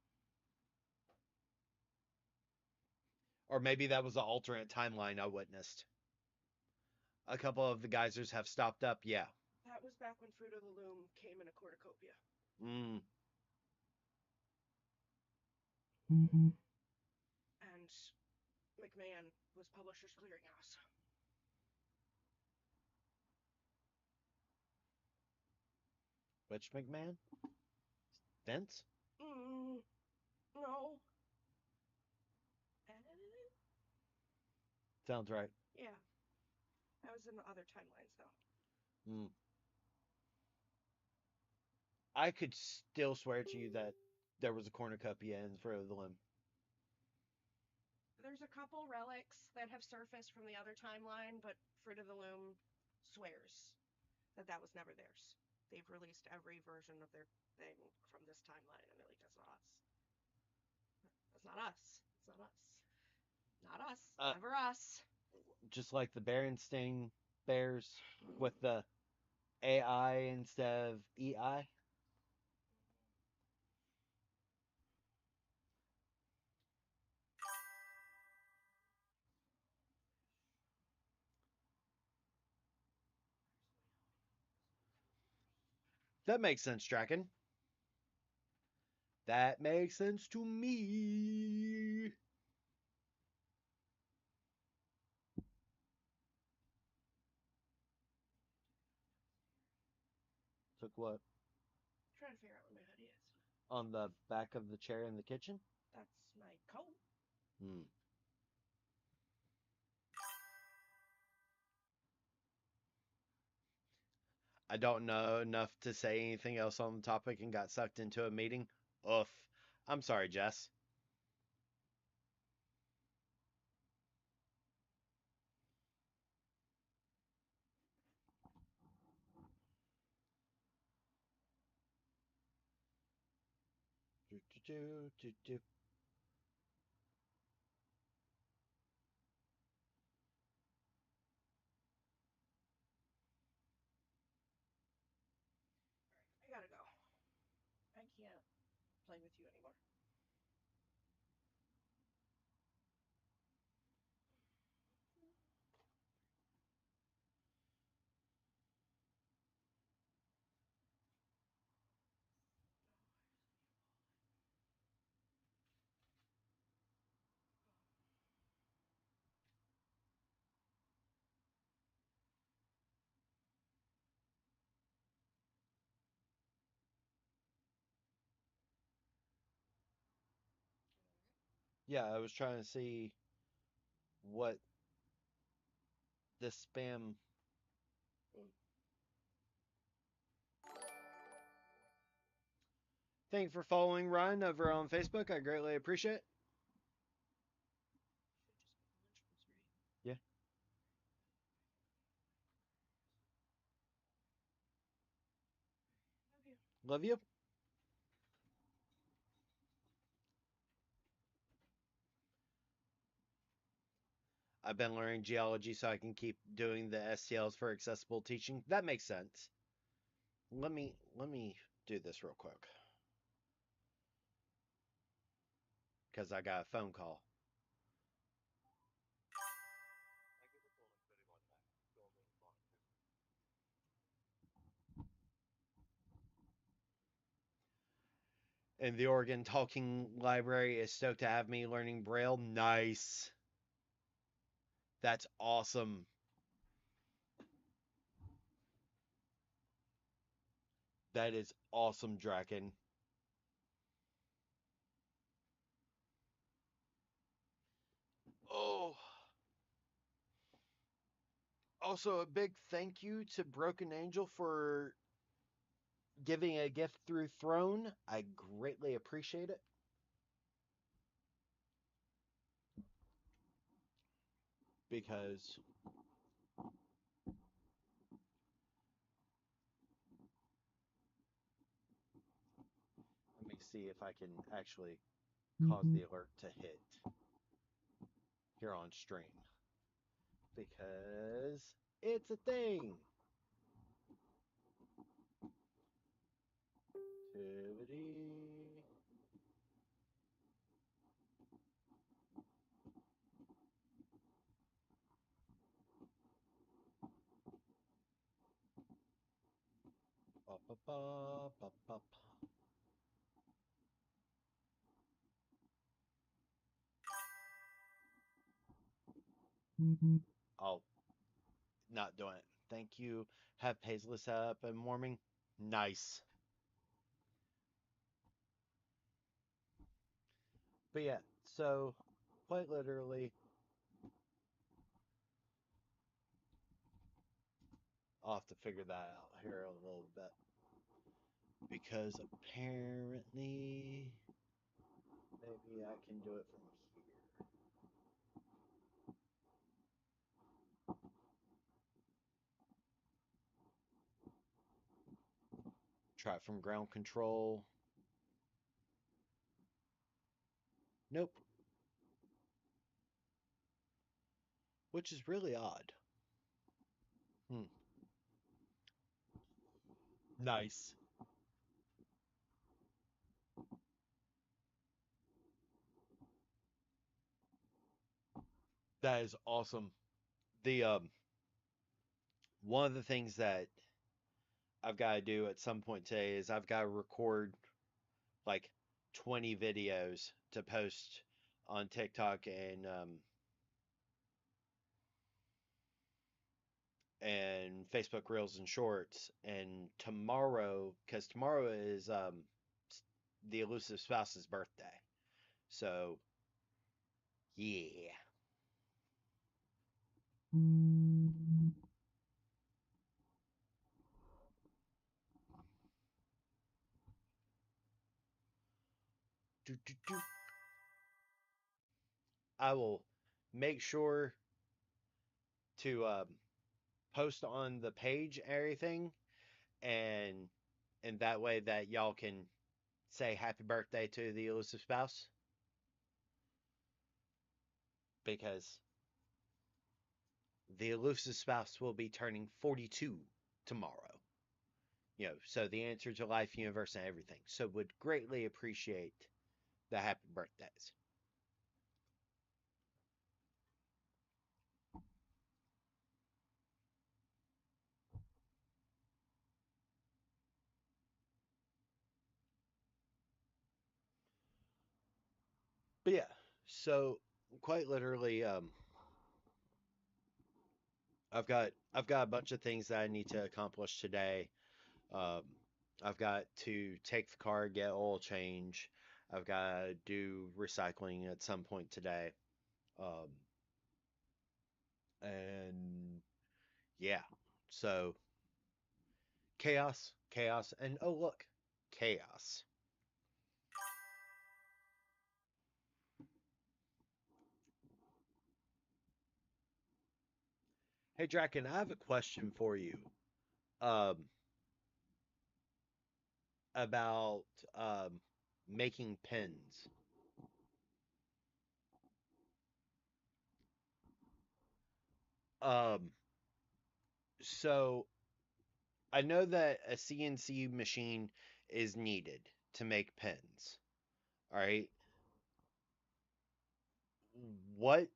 Or maybe that was an alternate timeline I witnessed. A couple of the geysers have stopped up, yeah. That was back when Fruit of the Loom came in a cornucopia. Mm. And McMahon was Publishers Clearinghouse. Which McMahon? Vince? No. Sounds right. Yeah. I was in the other timelines, though. Mm. I could still swear to you that there was a cornucopia in Fruit of the Loom. There's a couple relics that have surfaced from the other timeline, but Fruit of the Loom swears that that was never theirs. They've released every version of their thing from this timeline, and they're like, that's not us. That's not us. It's not us. Not us. Never us. Just like the Berenstain Bears with the AI instead of EI. That makes sense, Draken. That makes sense to me. Took what? Trying to figure out where my hoodie is. On the back of the chair in the kitchen? That's my coat. Hmm. I don't know enough to say anything else on the topic and got sucked into a meeting. Oof. I'm sorry, Jess. Do, do, do, do, do. I gotta go. I can't play with you anymore. Yeah, I was trying to see what this spam. Thank you for following Ryan over on Facebook. I greatly appreciate it. Yeah. Love you. I've been learning geology so I can keep doing the STLs for accessible teaching. That makes sense. Let me do this real quick because I got a phone call. And the Oregon Talking Library is stoked to have me learning Braille. Nice. That's awesome. That is awesome, Draken. Oh, also a big thank you to Broken Angel for giving a gift through Throne. I greatly appreciate it. Because let me see if I can actually cause the alert to hit here on stream. Because it's a thing. Activity. Up, up, up, up, up. Oh, not doing it. Thank you. Have Paisley set up and warming. Nice. But yeah, so quite literally, I'll have to figure that out here a little bit. Because apparently, maybe I can do it from here. Try it from ground control. Nope. Which is really odd. Hmm. Nice. That is awesome. The one of the things that I've got to do at some point today is I've got to record like 20 videos to post on TikTok and Facebook Reels and Shorts. And tomorrow, because tomorrow is the elusive spouse's birthday, so yeah. Do, do, do. I will make sure to post on the page and everything, and that way that y'all can say happy birthday to the elusive spouse because the elusive spouse will be turning 42 tomorrow. So the answer to life, universe, and everything. So would greatly appreciate the happy birthdays. But yeah, so quite literally, I've got a bunch of things that I need to accomplish today. Um, I've got to take the car, get oil change. I've got to do recycling at some point today. Um, and yeah, so chaos, chaos, and oh, look, chaos. Hey, Draken, I have a question for you um, about making pens. Um, so I know that a CNC machine is needed to make pens. All right. What,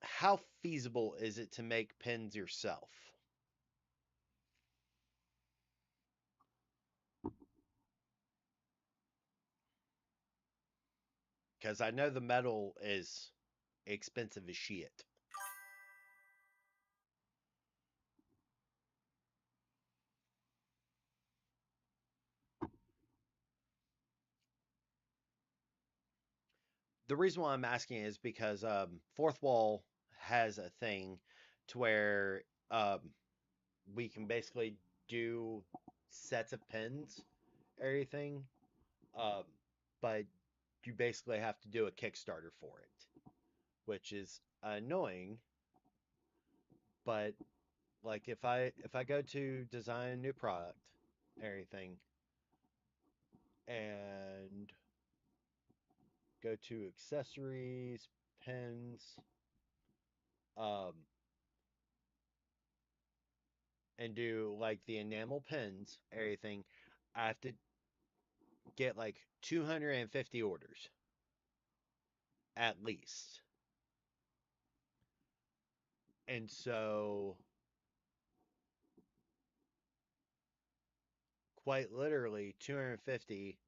how feasible is it to make pens yourself? Because I know the metal is expensive as shit. The reason why I'm asking is because Fourth Wall has a thing to where um, we can basically do sets of pens, everything, um, but you basically have to do a Kickstarter for it, which is annoying. But like if I go to design a new product, everything, and go to accessories, pens, um, and do like the enamel pens, everything, I have to get like 250 orders at least. And so, quite literally, 250,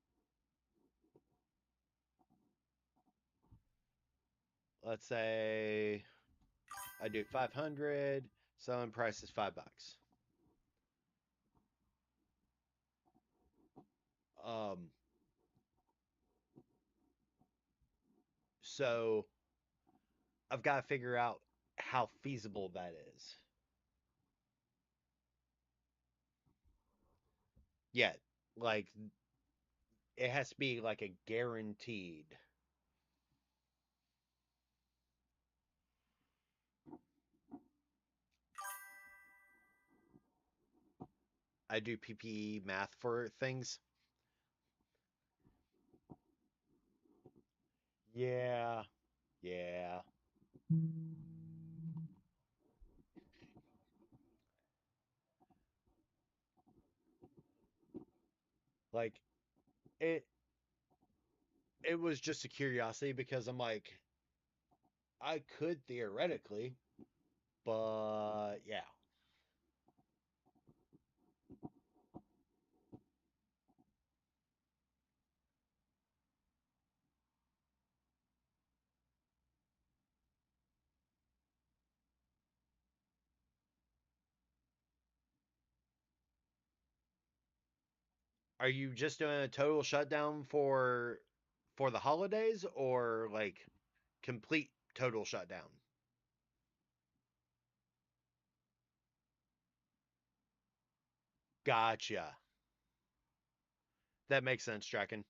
let's say I do 500, selling price is $5. Um, so I've got to figure out how feasible that is. Yet, like, it has to be like a guaranteed. I do PPE math for things. Yeah, yeah. Like it it was just a curiosity because I'm like I could theoretically, but yeah. Are you just doing a total shutdown for the holidays or like complete total shutdown? Gotcha. That makes sense, Draken.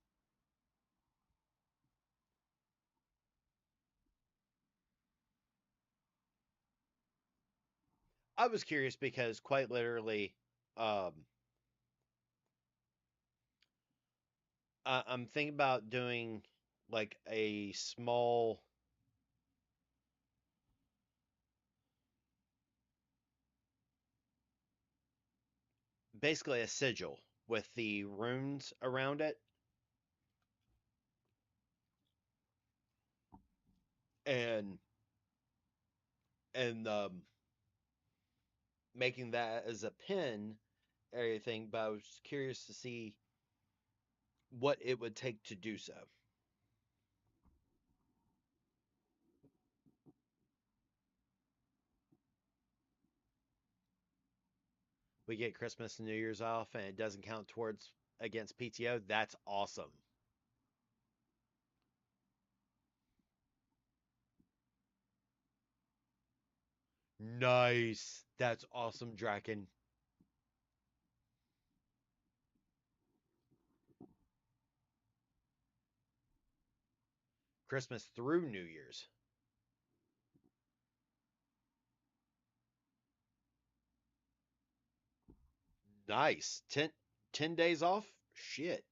I was curious because quite literally, um, I'm thinking about doing like a small, basically a sigil with the runes around it, and and making that as a pin, everything. But I was curious to see what it would take to do so. We get Christmas and New Year's off, and it doesn't count towards against PTO, that's awesome. Nice. That's awesome, Draken. Christmas through New Year's. Nice. 10 days off? Shit.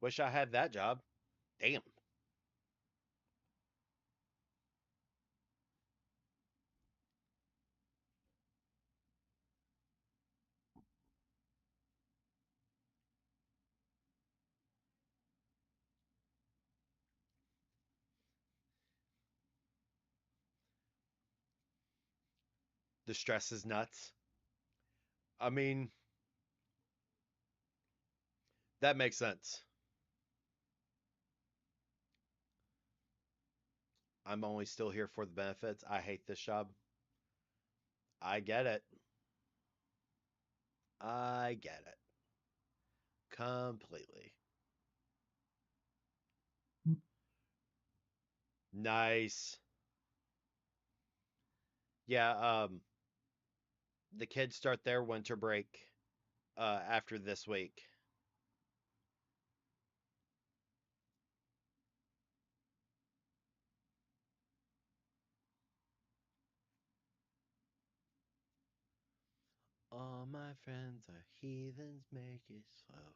Wish I had that job. Damn. The stress is nuts. I mean, that makes sense. I'm only still here for the benefits. I hate this job. I get it. I get it. Completely. Nice. Yeah, the kids start their winter break after this week. All my friends are heathens, make it slow.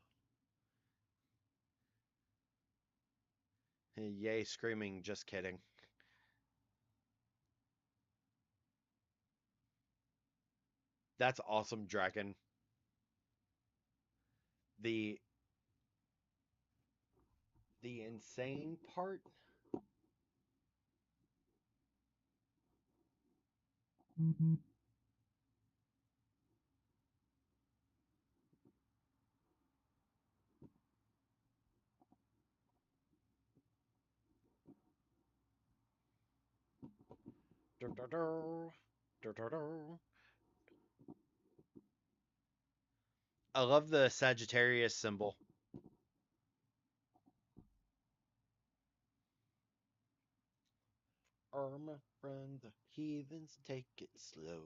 Yay, screaming, just kidding. That's awesome, Dragon. The the insane part. I love the Sagittarius symbol. All my friends are heathens, take it slow.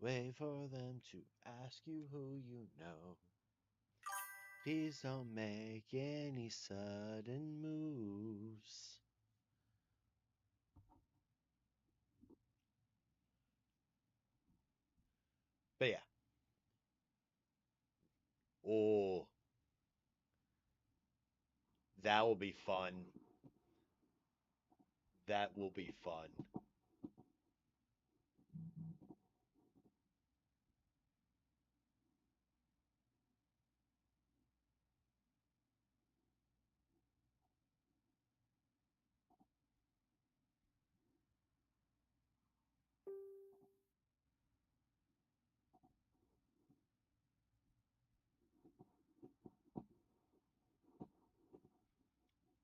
Wait for them to ask you who you know. Please don't make any sudden moves. But yeah. Oh, that will be fun. That will be fun.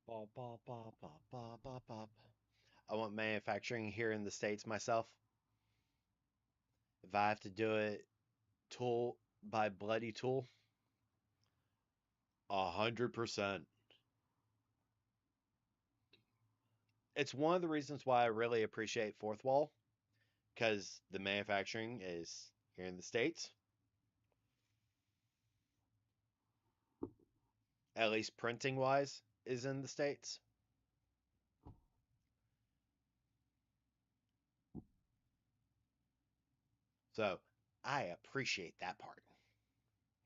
Bop, bop, bop, bop, bop, bop, bop. I want manufacturing here in the States myself. If I have to do it tool by bloody tool, 100%. It's one of the reasons why I really appreciate Fourth Wall, because the manufacturing is here in the States, at least printing wise, is in the States. So I appreciate that part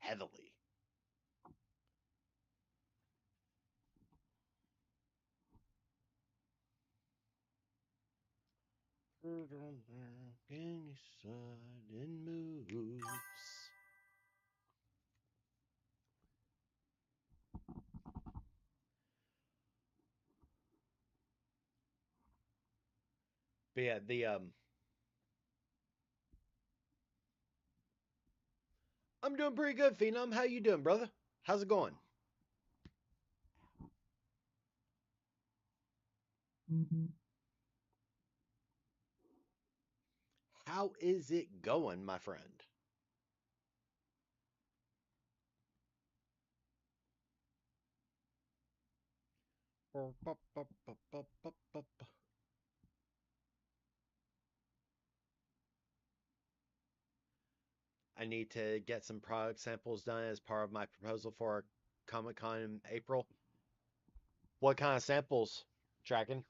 heavily. Any sudden moves. But yeah, the I'm doing pretty good, Phenom. How you doing, brother? How's it going? How is it going, my friend? I need to get some product samples done as part of my proposal for Comic Con in April. What kind of samples, Dragon?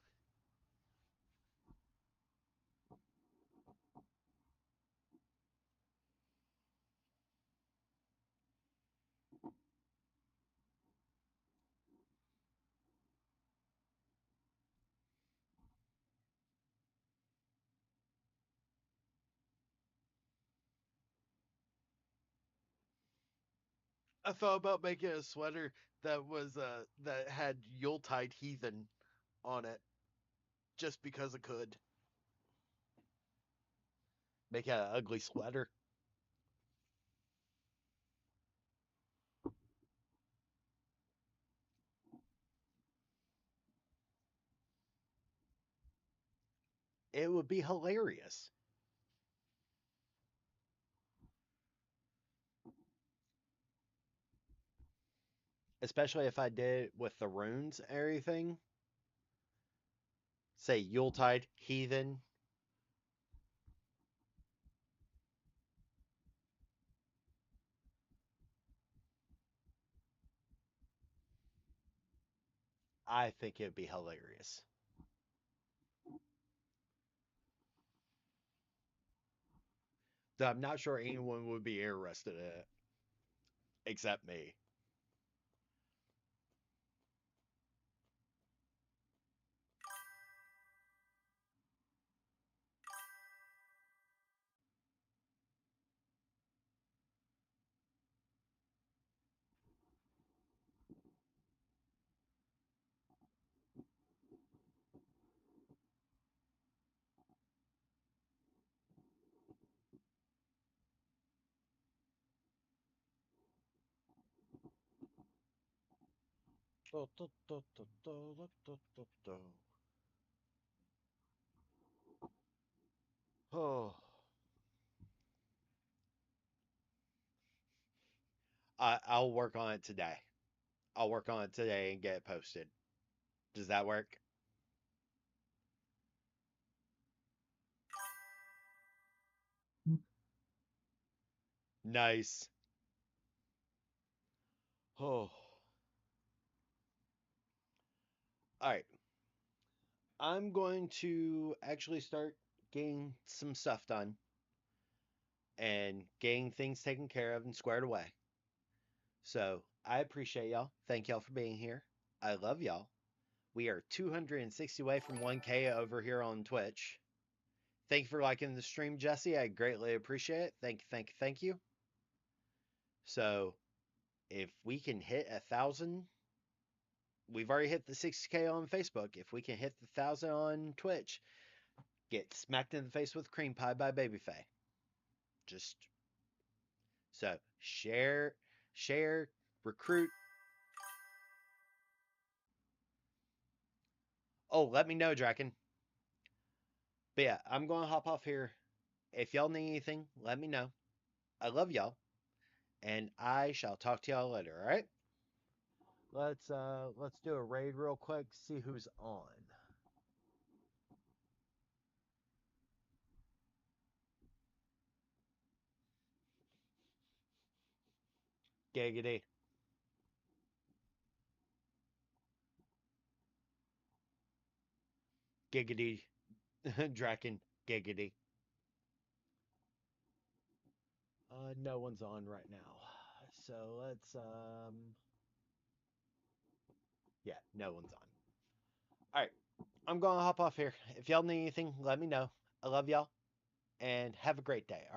I thought about making a sweater that was that had Yuletide Heathen on it, just because I could. Make an ugly sweater. It would be hilarious. Especially if I did it with the runes and everything. Say Yuletide Heathen. I think it'd be hilarious. Though I'm not sure anyone would be interested in it except me. Oh, I'll work on it today. I'll work on it today and get it posted. Does that work? Nice. Oh, all right. I'm going to actually start getting some stuff done and getting things taken care of and squared away. So I appreciate y'all. Thank y'all for being here. I love y'all. We are 260 away from 1K over here on Twitch. Thank you for liking the stream, Jesse. I greatly appreciate it. Thank you. So if we can hit 1,000, we've already hit the 60K on Facebook. If we can hit the 1,000 on Twitch, get smacked in the face with cream pie by Babyface. Just so share, recruit. Oh, let me know, Draken. But yeah, I'm going to hop off here. If y'all need anything, let me know. I love y'all, and I shall talk to y'all later, all right? Let's do a raid real quick, see who's on. Giggity. Giggity. Draken. Giggity. No one's on right now. So let's yeah, no one's on. All right. I'm going to hop off here. If y'all need anything, let me know. I love y'all and have a great day. All right.